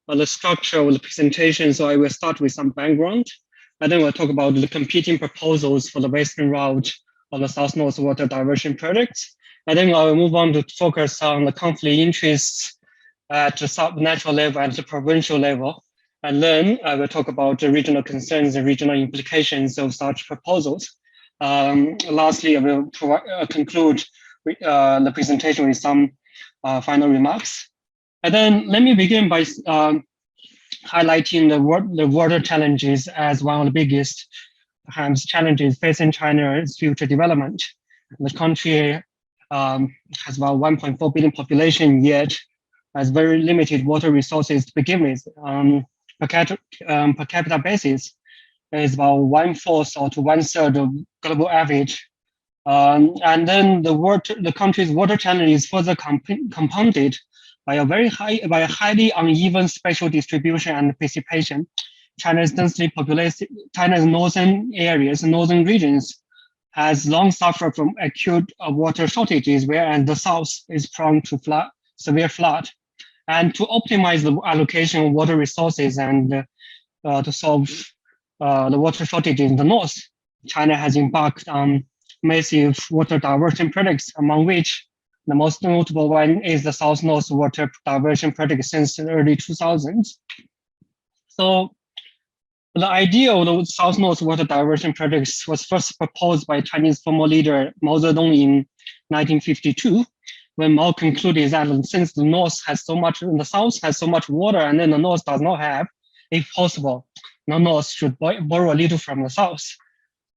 the structure of the presentation. So I will start with some background, and then we'll talk about the competing proposals for the western route of the South-North Water Diversion Project. And then I will move on to focus on the conflict interests at the sub-national level and the provincial level. And then I will talk about the regional concerns and regional implications of such proposals. Lastly, I will conclude the presentation with some final remarks. And then let me begin by highlighting the water challenges as one of the biggest perhaps challenges facing China's future development. The country has about 1.4 billion population, yet has very limited water resources to begin with. capita basis is about 1/4 or to 1/3 of global average. And then the country's water challenge is further compounded by a highly uneven spatial distribution and participation. China's densely populated, China's northern regions has long suffered from acute water shortages, whereas the south is prone to severe flood. And to optimize the allocation of water resources and to solve the water shortage in the north, China has embarked on massive water diversion projects, among which the most notable one is the South-North Water Diversion Project since the early 2000s. So the idea of the South-North Water Diversion Projects was first proposed by Chinese former leader Mao Zedong in 1952, when Mao concluded that since the north has so much, the south has so much water, and then the north does not have, if possible, the north should borrow a little from the south.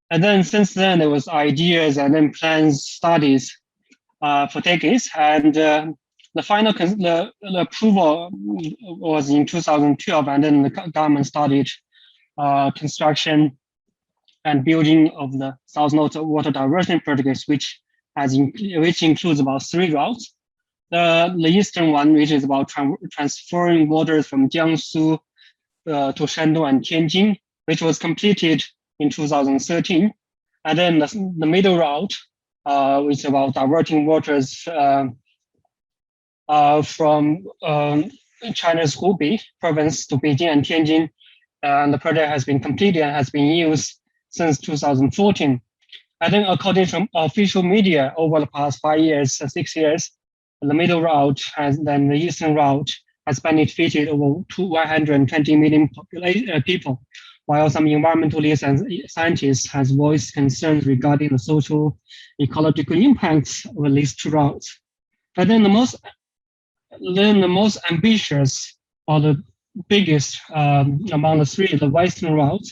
And then since then, there was ideas and then plans, studies for decades, and the final the approval was in 2012, and then the government started construction and building of the South-North Water Diversion Projects, which includes about 3 routes. The eastern one, which is about transferring waters from Jiangsu to Shandong and Tianjin, which was completed in 2013. And then the middle route, which is about diverting waters from China's Hubei province to Beijing and Tianjin. And the project has been completed and has been used since 2014. I think according to official media, over the past 5 years, 6 years, the middle route the eastern route has benefited over 120 million people, while some environmentalists and scientists has voiced concerns regarding the social ecological impacts of these 2 routes. But then the most ambitious or the biggest among the 3, the western route,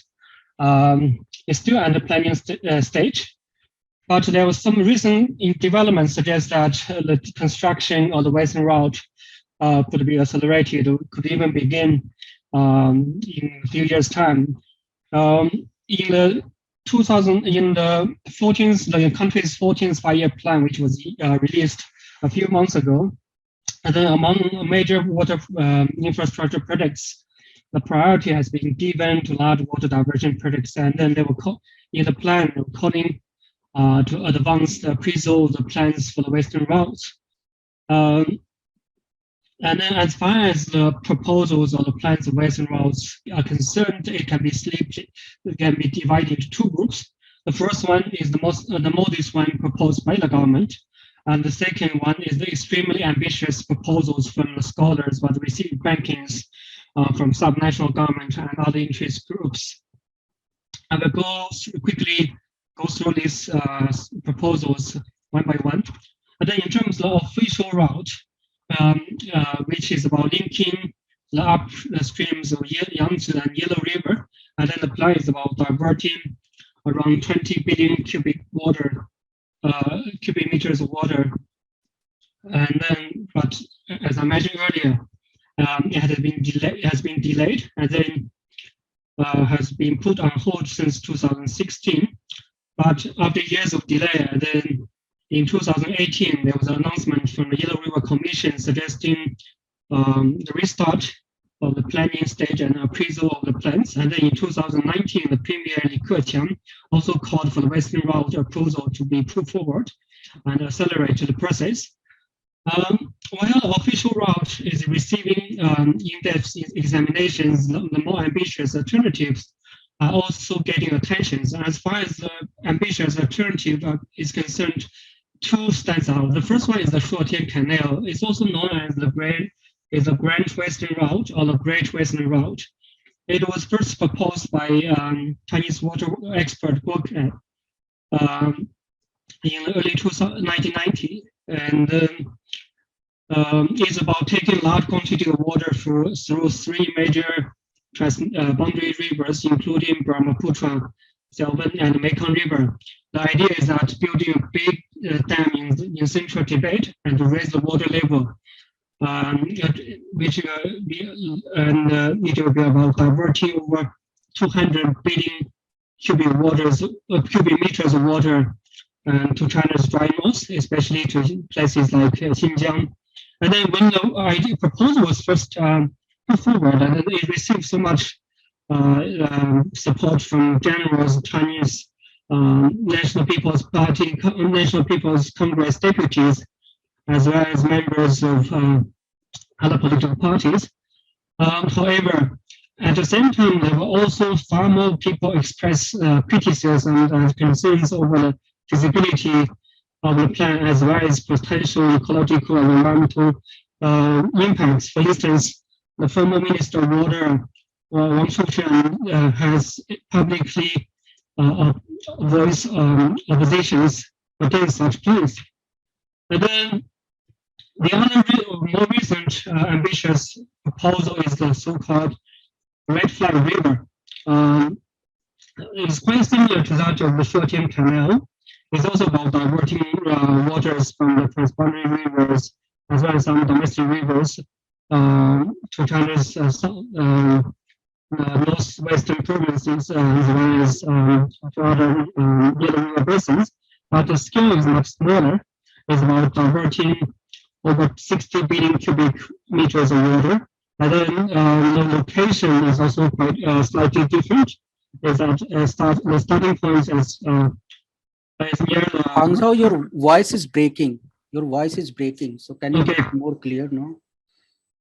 is still under planning stage. But there was some recent development suggests that the construction of the western route could be accelerated, or could even begin in a few years' time. In the country's 14th 5-year plan, which was released a few months ago, and then among major water infrastructure projects, the priority has been given to large water diversion projects, and then they were in the plan calling to advance the appraisal of the plans for the western routes. And then as far as the proposals or the plans of western routes are concerned, it can be divided into 2 groups. The first one is the modest one proposed by the government. And the second one is the extremely ambitious proposals from the scholars but received rankings from subnational government and other interest groups. I will quickly go through these proposals one by one. But then in terms of the official route, which is about linking the upstreams of Yangtze and Yellow River, and then the plan is about diverting around 20 billion cubic meters of water. And then, but as I mentioned earlier, it has been delayed and then has been put on hold since 2016. But after years of delay, then in 2018, there was an announcement from the Yellow River Commission suggesting the restart of the planning stage and appraisal of the plans. And then in 2019, the Premier Li Keqiang also called for the western route approval to be put forward and accelerate the process. While the official route is receiving in-depth examinations, the more ambitious alternatives are also getting attention. As far as the ambitious alternative is concerned, 2 stands out. The first one is the Shuotian Canal. It's also known as the Grand Western Route or the Great Western Route. It was first proposed by Chinese water expert Guo Ke in the early 1990, and it's about taking large quantity of water through 3 major boundary rivers, including Brahmaputra, Xiaowen, and Mekong River. The idea is that building a big dam in central Tibet and to raise the water level which it will be about diverting over 200 billion cubic meters of water to China's dry north, especially to places like Xinjiang. And then when the proposal was first put forward, and it received so much support from generals, Chinese National People's Party, National People's Congress deputies, as well as members of other political parties. However, at the same time, there were also far more people express criticism and concerns over the feasibility of the plan, as well as potential ecological and environmental impacts. For instance, the former Minister of Water, Wang Shuqian, has publicly voiced oppositions against such plans. And then the other more recent ambitious proposal is the so-called Red Flag River. It's quite similar to that of the Shuotian Canal. It's also about diverting waters from the transboundary rivers, as well as some domestic rivers, to China's northwestern provinces, as well as to other Yellow River basins. But the scale is much smaller. It's about diverting over 60 billion cubic meters of water. And then the location is also quite slightly different. Is that the starting point is near the... Hangzhou, your voice is breaking. Your voice is breaking. So can you Okay. be more clear now?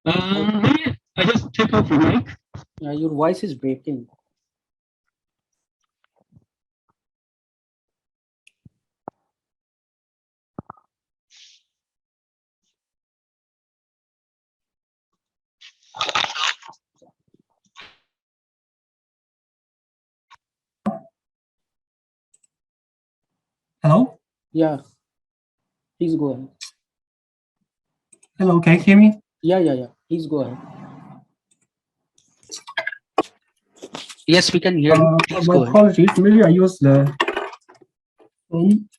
Maybe I just take off the mic. Your voice is breaking. Hello? Yeah. Please go ahead. Hello, can you hear me? Yeah. Please go ahead. Yes, we can hear you. Please My go ahead. apologies, maybe I use the phone.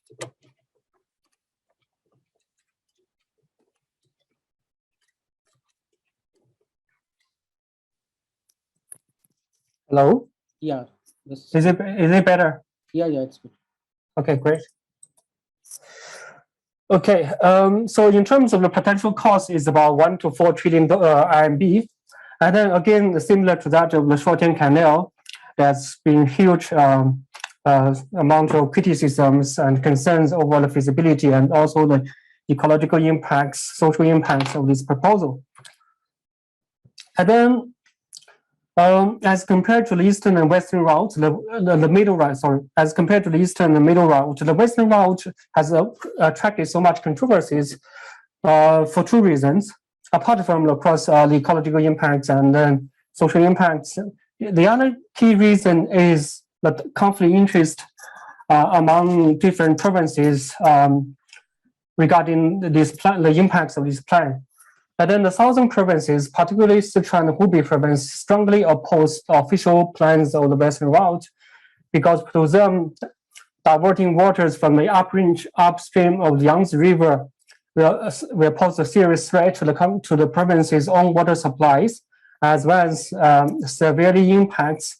Hello? Yeah. Is it better? Yeah, it's good. Okay, great. Okay, so in terms of the potential cost is about 1 to 4 trillion RMB. And then again, similar to that of the Shuotian Canal, there's been huge amount of criticisms and concerns over the feasibility and also the ecological impacts, social impacts of this proposal. And then as compared to the eastern and western route, the middle route, as compared to the eastern and middle route, the western route has attracted so much controversies for two reasons. Apart from, of course, the ecological impacts and then social impacts, the other key reason is the conflict interest among different provinces regarding this plan, the impacts of this plan. But then the southern provinces, particularly Sichuan and Hubei province, strongly opposed the official plans of the western route because to them, diverting waters from the upstream of the Yangtze River will pose a serious threat to the province's own water supplies, as well as severely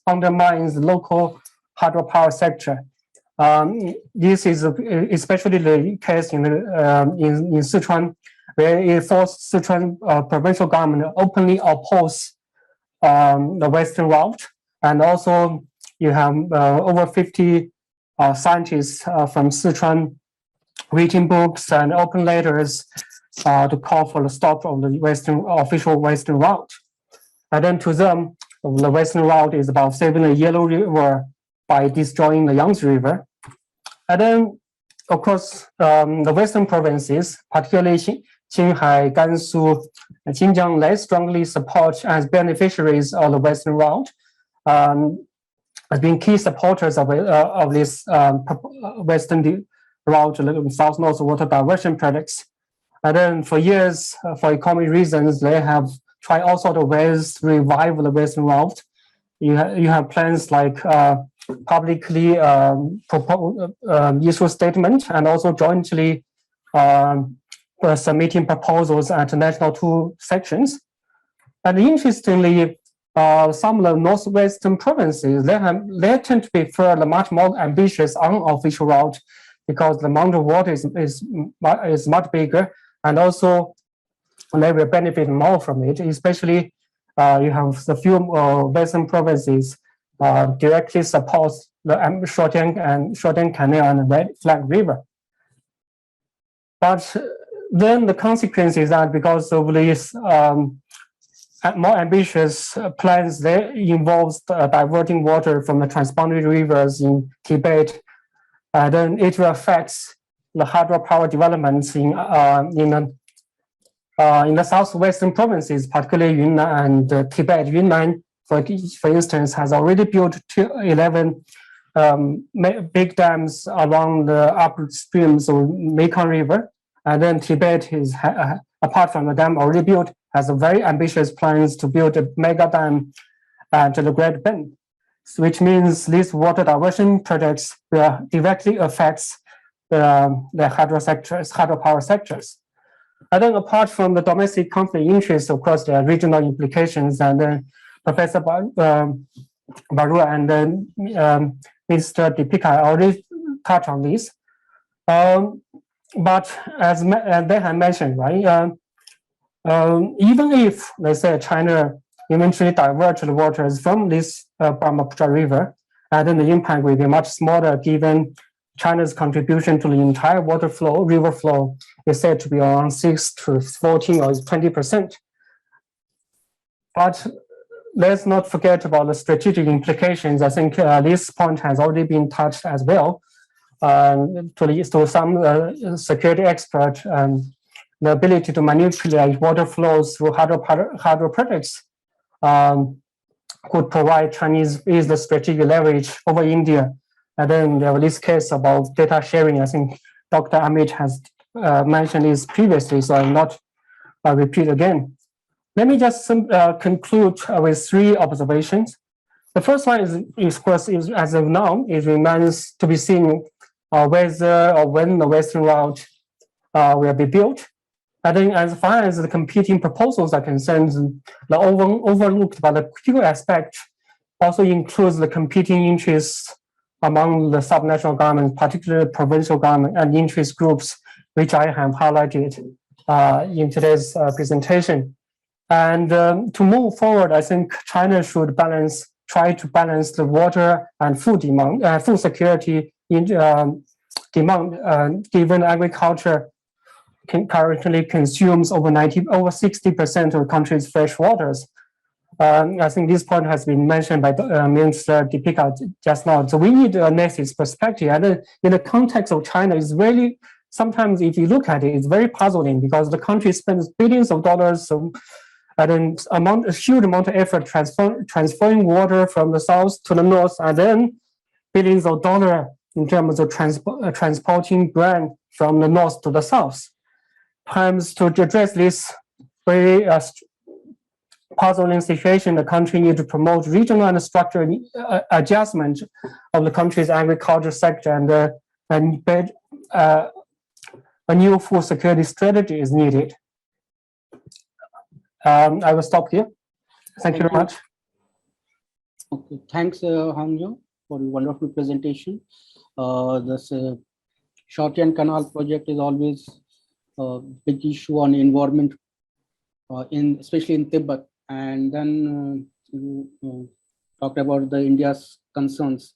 undermines the local hydropower sector. This is especially the case in Sichuan, where it forced Sichuan provincial government openly oppose the western route. And also you have over 50 scientists from Sichuan written books and open letters to call for the stop of the official western route. And then to them, the western route is about saving the Yellow River by destroying the Yangtze River. And then, of course, the western provinces, particularly Qinghai, Gansu, and Xinjiang, they strongly support as beneficiaries of the western route, as being key supporters of this western route, south-north water diversion projects. And then for years, for economic reasons, they have tried all sorts of ways to revive the western route. You have plans like publicly issue a statement and also jointly submitting proposals at National 2 sections. And interestingly, some of the northwestern provinces, they tend to prefer the much more ambitious unofficial route because the amount of water is much bigger, and also they will benefit more from it. Especially, you have the few western provinces directly support the Shorten Canal and Red Flag River. But then the consequence is that because of these more ambitious plans, they involves diverting water from the transboundary rivers in Tibet, then it will affect the hydropower developments in the southwestern provinces, particularly Yunnan and Tibet. Yunnan, for instance, has already built 11 big dams along the upstreams of Mekong River, and then Tibet is, apart from the dam already built, has a very ambitious plans to build a mega dam at the Great Bend, which means these water diversion projects will directly affect the hydropower sectors. And then apart from the domestic conflict interests, of course, there are regional implications, and then Professor Barua and then Mr. Deepika already touched on this. But as they have mentioned, right, even if, let's say, China eventually diverts the waters from this Brahmaputra River, and then the impact will be much smaller given China's contribution to the entire water flow, river flow, is said to be around 6 to 14 or 20%. But let's not forget about the strategic implications. I think this point has already been touched as well. To some security expert, the ability to manipulate water flows through hydro projects could provide Chinese with the strategic leverage over India. And then there was this case about data sharing. I think Dr. Amit has mentioned this previously, so I'll not repeat again. Let me just conclude with 3 observations. The first one is of course, as of now, it remains to be seen whether or when the Western route will be built. I think as far as the competing proposals are concerned, the overlooked but the critical aspect also includes the competing interests among the subnational governments, particularly provincial government and interest groups, which I have highlighted in today's presentation. And to move forward, I think China should try to balance the water and food demand, food security in demand, given agriculture currently consumes over 60% of the country's fresh waters. I think this point has been mentioned by Minister Deepika just now. So we need a nexus perspective. And in the context of China, it's really, sometimes if you look at it, it's very puzzling because the country spends billions of dollars and a huge amount of effort transferring water from the south to the north, and then billions of dollars in terms of transporting grain from the north to the south. Perhaps to address this very puzzling situation, the country needs to promote regional and structural adjustment of the country's agriculture sector, and a new food security strategy is needed. I will stop here. Thank you very much. Okay, thanks, Hangyo, for your wonderful presentation. This Shorten Canal project is always a big issue on environment, especially in Tibet. And then you talked about the India's concerns.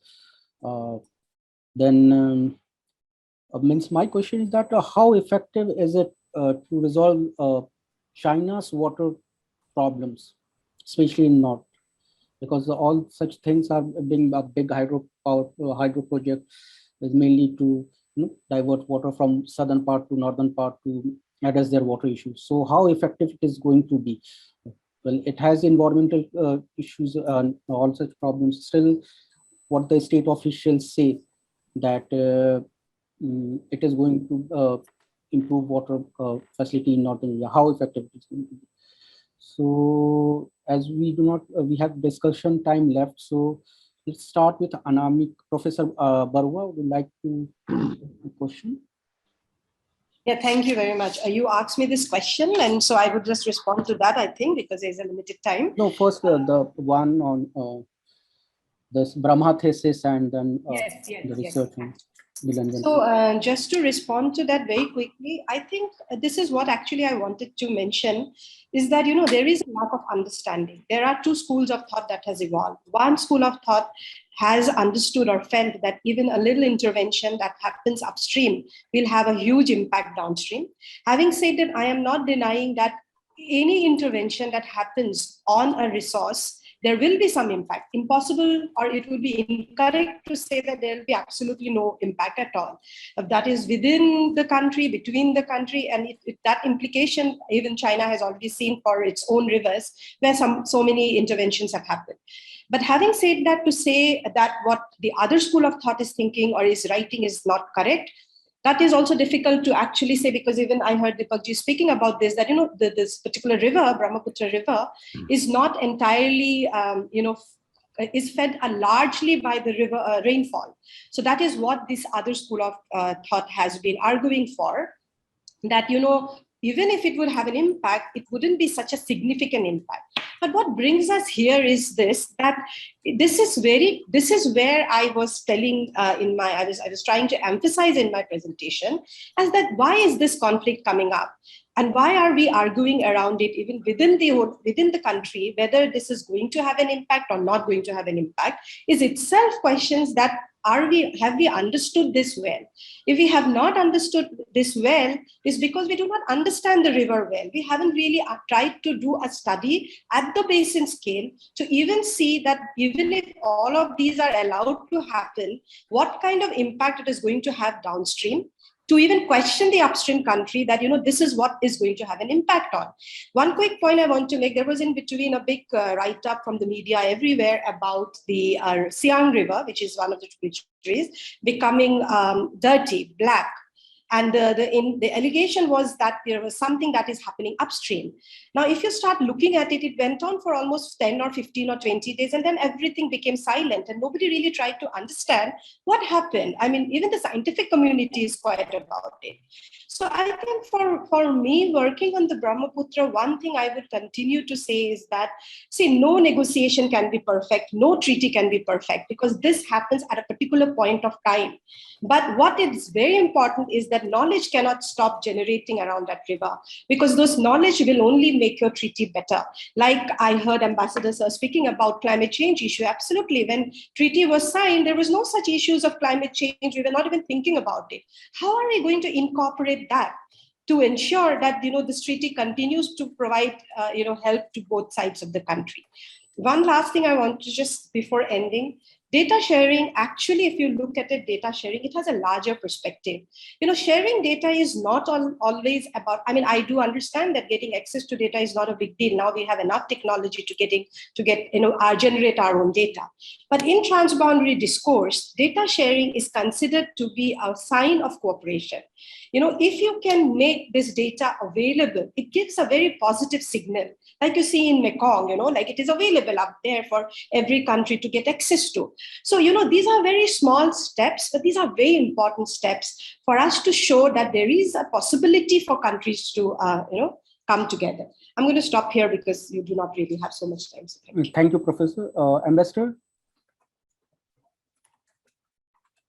Means my question is that how effective is it to resolve China's water problems, especially in North? Because all such things are being a big hydro project is mainly to divert water from southern part to northern part to address their water issues. So how effective it is going to be? Well, it has environmental issues and all such problems. Still, what the state officials say that it is going to improve water facility in Northern India. How effective it is going to be? So, as we do not, we have discussion time left. So, let's start with Anamik. Professor Barua, would you like to ask a question? Yeah, thank you very much. You asked me this question, and so I would just respond to that, I think, because there's a limited time. No, first the one on this Brahma thesis and then Yes, the yes. research on Nilanjan. So just to respond to that very quickly, I think this is what actually I wanted to mention is that, you know, there is a lack of understanding. There are two schools of thought that has evolved. One school of thought has understood or felt that even a little intervention that happens upstream will have a huge impact downstream. Having said that, I am not denying that any intervention that happens on a resource, there will be some impact. Impossible, or it would be incorrect to say that there will be absolutely no impact at all. That is within the country, between the country, and that implication, even China has already seen for its own rivers, where so many interventions have happened. But having said that, to say that what the other school of thought is thinking or is writing is not correct, that is also difficult to actually say, because even I heard Deepakji speaking about this, that, you know, this particular river, Brahmaputra river, is not entirely, is fed largely by the river rainfall. So that is what this other school of thought has been arguing for, that, you know, even if it would have an impact, it wouldn't be such a significant impact. But what brings us here is this, that this is where I was telling I was trying to emphasize in my presentation, as that why is this conflict coming up? And why are we arguing around it even within the country, whether this is going to have an impact or not going to have an impact, is itself questions that have we understood this well? If we have not understood this well, it's because we do not understand the river well. We haven't really tried to do a study at the basin scale to even see that even if all of these are allowed to happen, what kind of impact it is going to have downstream, to even question the upstream country that, you know, this is what is going to have an impact on. One quick point I want to make, there was in between a big write-up from the media everywhere about the Siang River, which is one of the tributaries, becoming dirty, black. And the allegation was that there was something that is happening upstream. Now, if you start looking at it, it went on for almost 10 or 15 or 20 days, and then everything became silent, and nobody really tried to understand what happened. I mean, even the scientific community is quiet about it. So I think for me, working on the Brahmaputra, one thing I would continue to say is that, see, no negotiation can be perfect, no treaty can be perfect, because this happens at a particular point of time. But what is very important is that knowledge cannot stop generating around that river, because those knowledge will only make your treaty better. Like I heard Ambassador Sir speaking about climate change issue. Absolutely. When treaty was signed, there was no such issues of climate change. We were not even thinking about it. How are we going to incorporate that to ensure that, you know, this treaty continues to provide, help to both sides of the country? One last thing I want to just, before ending, data sharing, actually, if you look at it, data sharing, it has a larger perspective. You know, sharing data is not always about, I mean, I do understand that getting access to data is not a big deal. Now we have enough technology to generate our own data. But in transboundary discourse, data sharing is considered to be a sign of cooperation. You know, if you can make this data available, it gives a very positive signal. Like you see in Mekong, you know, like it is available up there for every country to get access to. So, you know, these are very small steps, but these are very important steps for us to show that there is a possibility for countries to, come together. I'm going to stop here because you do not really have so much time. So thank you, Professor. Ambassador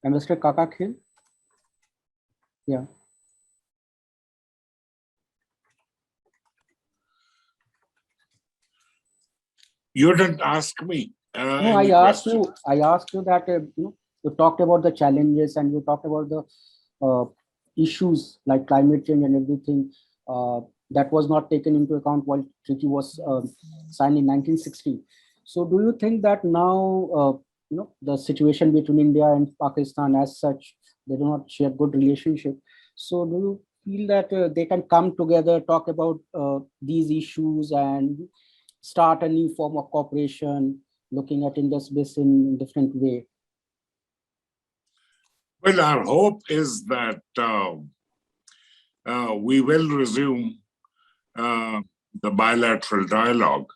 Kakakhil? Yeah. You didn't ask me. No, I asked you that, you talked about the challenges and you talked about the issues like climate change and everything that was not taken into account while treaty was signed in 1960. So do you think that now, the situation between India and Pakistan as such, they do not share good relationship. So do you feel that they can come together, talk about these issues and start a new form of cooperation, looking at Indus Basin in a different way? Well, our hope is that we will resume the bilateral dialogue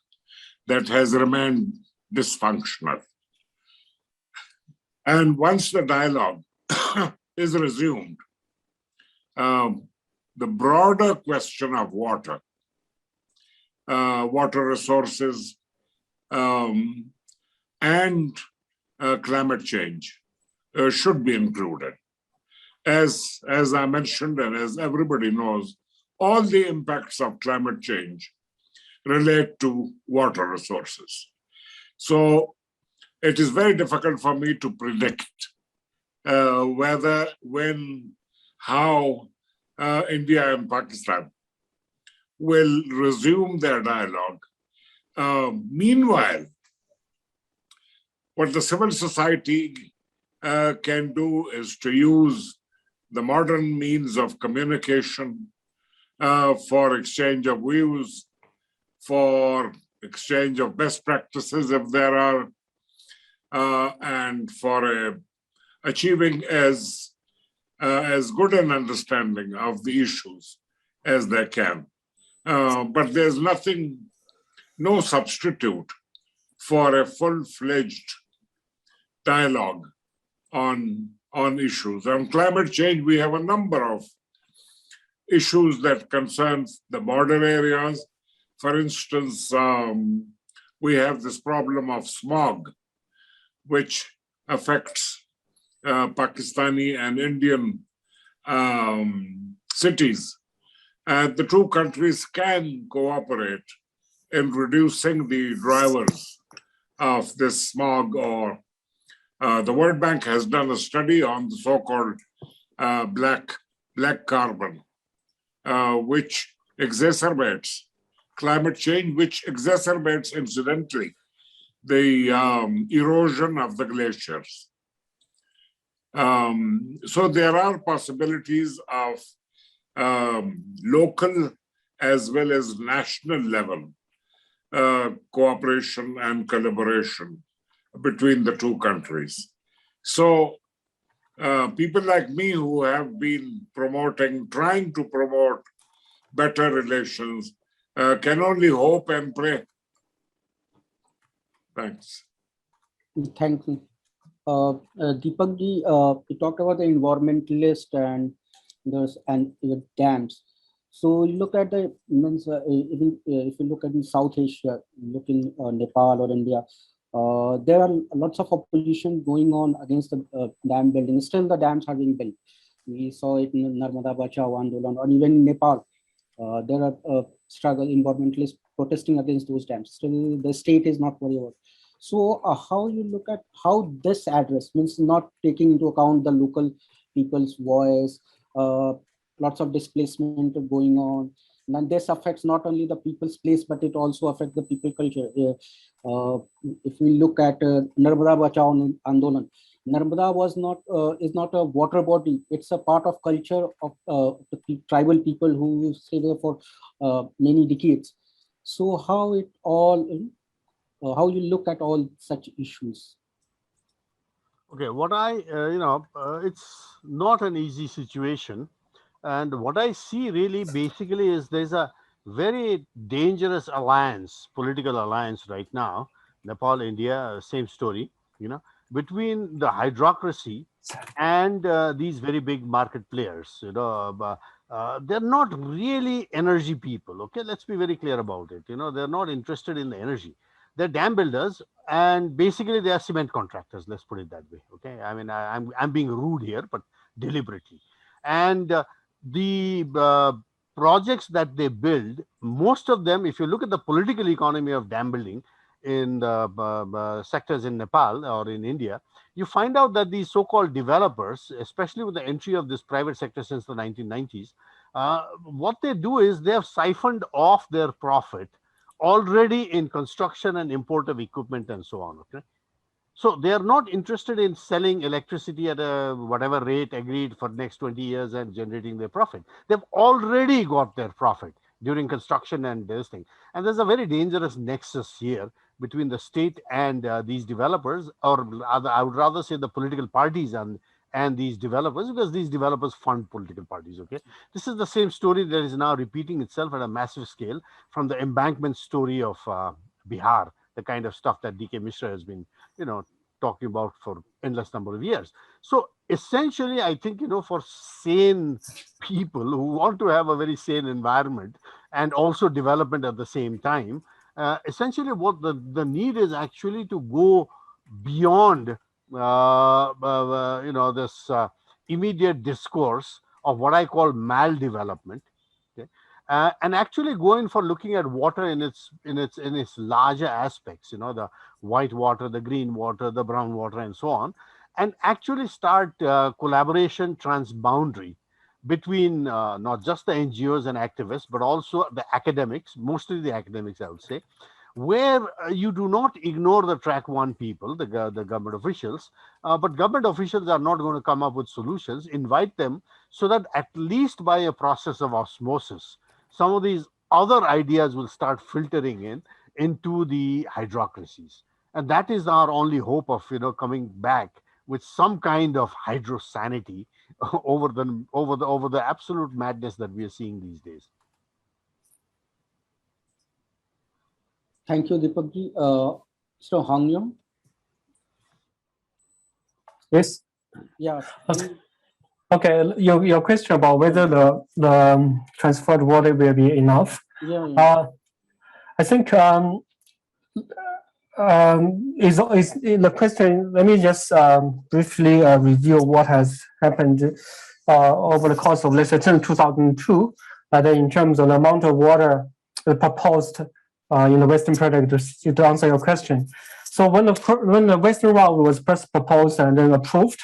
that has remained dysfunctional. And once the dialogue is resumed, the broader question of water, water resources, and climate change should be included. As I mentioned, and as everybody knows, all the impacts of climate change relate to water resources. So it is very difficult for me to predict whether, when, how India and Pakistan will resume their dialogue. Meanwhile, what the civil society can do is to use the modern means of communication for exchange of views, for exchange of best practices if there are, and for achieving as good an understanding of the issues as they can. But there's no substitute for a full-fledged dialogue on issues. On climate change, we have a number of issues that concern the border areas. For instance, we have this problem of smog, which affects Pakistani and Indian cities. And the two countries can cooperate in reducing the drivers of this smog. Or the World Bank has done a study on the so-called black carbon, which exacerbates climate change, which exacerbates, incidentally, the erosion of the glaciers. So there are possibilities of local as well as national level cooperation and collaboration between the two countries. So people like me who have been trying to promote better relations, can only hope and pray. Thanks. Thank you. Deepak ji, you talked about the environmentalist and the dams. So you look at the, even if you look at in South Asia, look in Nepal or India, there are lots of opposition going on against the dam building. Still the dams are being built. We saw it in Narmada Bachao Andolan, or even in Nepal. There are environmentalists protesting against those dams. Still the state is not worried about. So how you look at how this address means not taking into account the local people's voice, lots of displacement going on. And this affects not only the people's place, but it also affects the people culture. If we look at Narmada Bachao Andolan, Narmada is not a water body. It's a part of culture of the tribal people who stay there for many decades. So how you look at all such issues? Okay, what it's not an easy situation. And what I see really basically is there's a very dangerous political alliance right now, Nepal, India, same story, between the hydrocracy and these very big market players. They're not really energy people. Okay, let's be very clear about it. They're not interested in the energy. They're dam builders, and basically they are cement contractors. Let's put it that way. Okay, I mean I'm being rude here, but deliberately. And the projects that they build, most of them, if you look at the political economy of dam building in the sectors in Nepal or in India, you find out that these so-called developers, especially with the entry of this private sector since the 1990s, what they do is they have siphoned off their profit already in construction and import of equipment and so on. Okay, so they are not interested in selling electricity at a whatever rate agreed for next 20 years and generating their profit. They've already got their profit during construction and this thing. And there's a very dangerous nexus here between the state and these developers, or I would rather say the political parties and these developers, because these developers fund political parties. Okay, this is the same story that is now repeating itself at a massive scale from the embankment story of Bihar, the kind of stuff that D.K. Mishra has been, talking about for endless number of years. So essentially, I think, for sane people who want to have a very sane environment and also development at the same time, essentially what the need is actually to go beyond, this immediate discourse of what I call maldevelopment. Okay? And actually going for looking at water in its larger aspects, the white water, the green water, the brown water, and so on, and actually start collaboration transboundary between not just the NGOs and activists, but also the academics, mostly the academics, I would say, where you do not ignore the track one people, the government officials, but government officials are not going to come up with solutions. Invite them so that at least by a process of osmosis, some of these other ideas will start filtering into the hydrocracies. And that is our only hope of, coming back with some kind of hydrosanity over the absolute madness that we are seeing these days. Thank you, Deepakji. So Hong Yong? Yes. Yeah. Okay. Your question about whether the transferred water will be enough. Yeah. I think is the question. Let me just briefly review what has happened over the course of, let's say, 2002. In terms of the amount of water proposed in the Western project, to answer your question. So when the Western route was first proposed and then approved,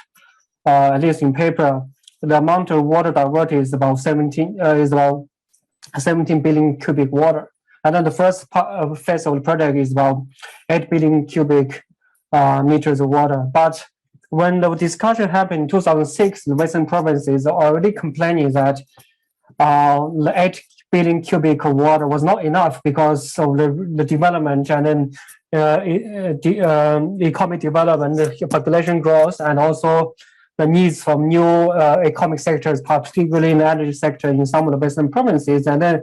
at least in paper, the amount of water diverted is about 17 billion cubic water. And then the first phase of the project is about 8 billion cubic meters of water. But when the discussion happened in 2006, the Western provinces are already complaining that the 8 billion cubic of water was not enough because of the development and then economic development, the population growth, and also the needs from new economic sectors, particularly in the energy sector in some of the Western provinces. And then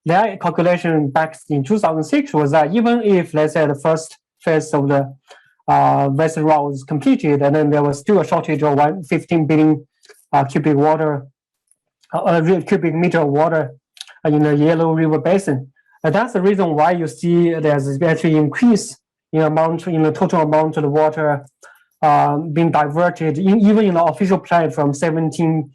their calculation back in 2006 was that even if, let's say, the first phase of the Western route was completed, and then there was still a shortage of 15 billion cubic meter of water in the Yellow River Basin. And that's the reason why you see there's actually increase in the total amount of the water being diverted, even in the official plan, from 17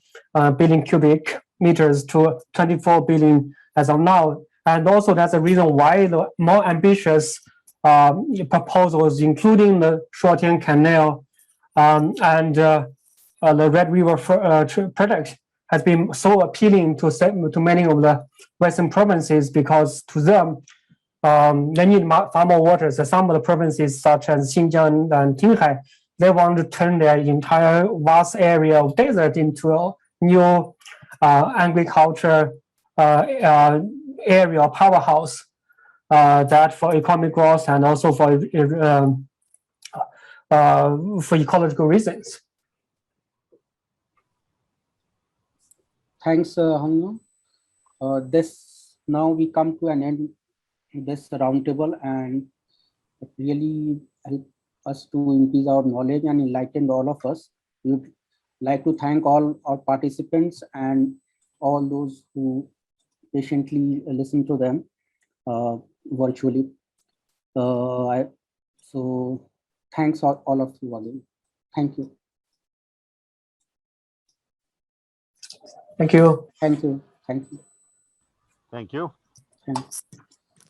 billion cubic meters to 24 billion as of now. And also that's the reason why the more ambitious proposals, including the Shuotian Canal and the Red River project, has been so appealing to many of the Western provinces, because to them, they need far more water. So some of the provinces, such as Xinjiang and Qinghai, they want to turn their entire vast area of desert into a new agriculture area powerhouse that for economic growth and also for ecological reasons. Thanks, Hong Yong. Now we come to an end of this roundtable, and it really helped us to increase our knowledge and enlighten all of us. We would like to thank all our participants and all those who patiently listen to them virtually. So thanks all of you again. Thank you. Thank you. Thank you. Thank you. Thank you. Thanks.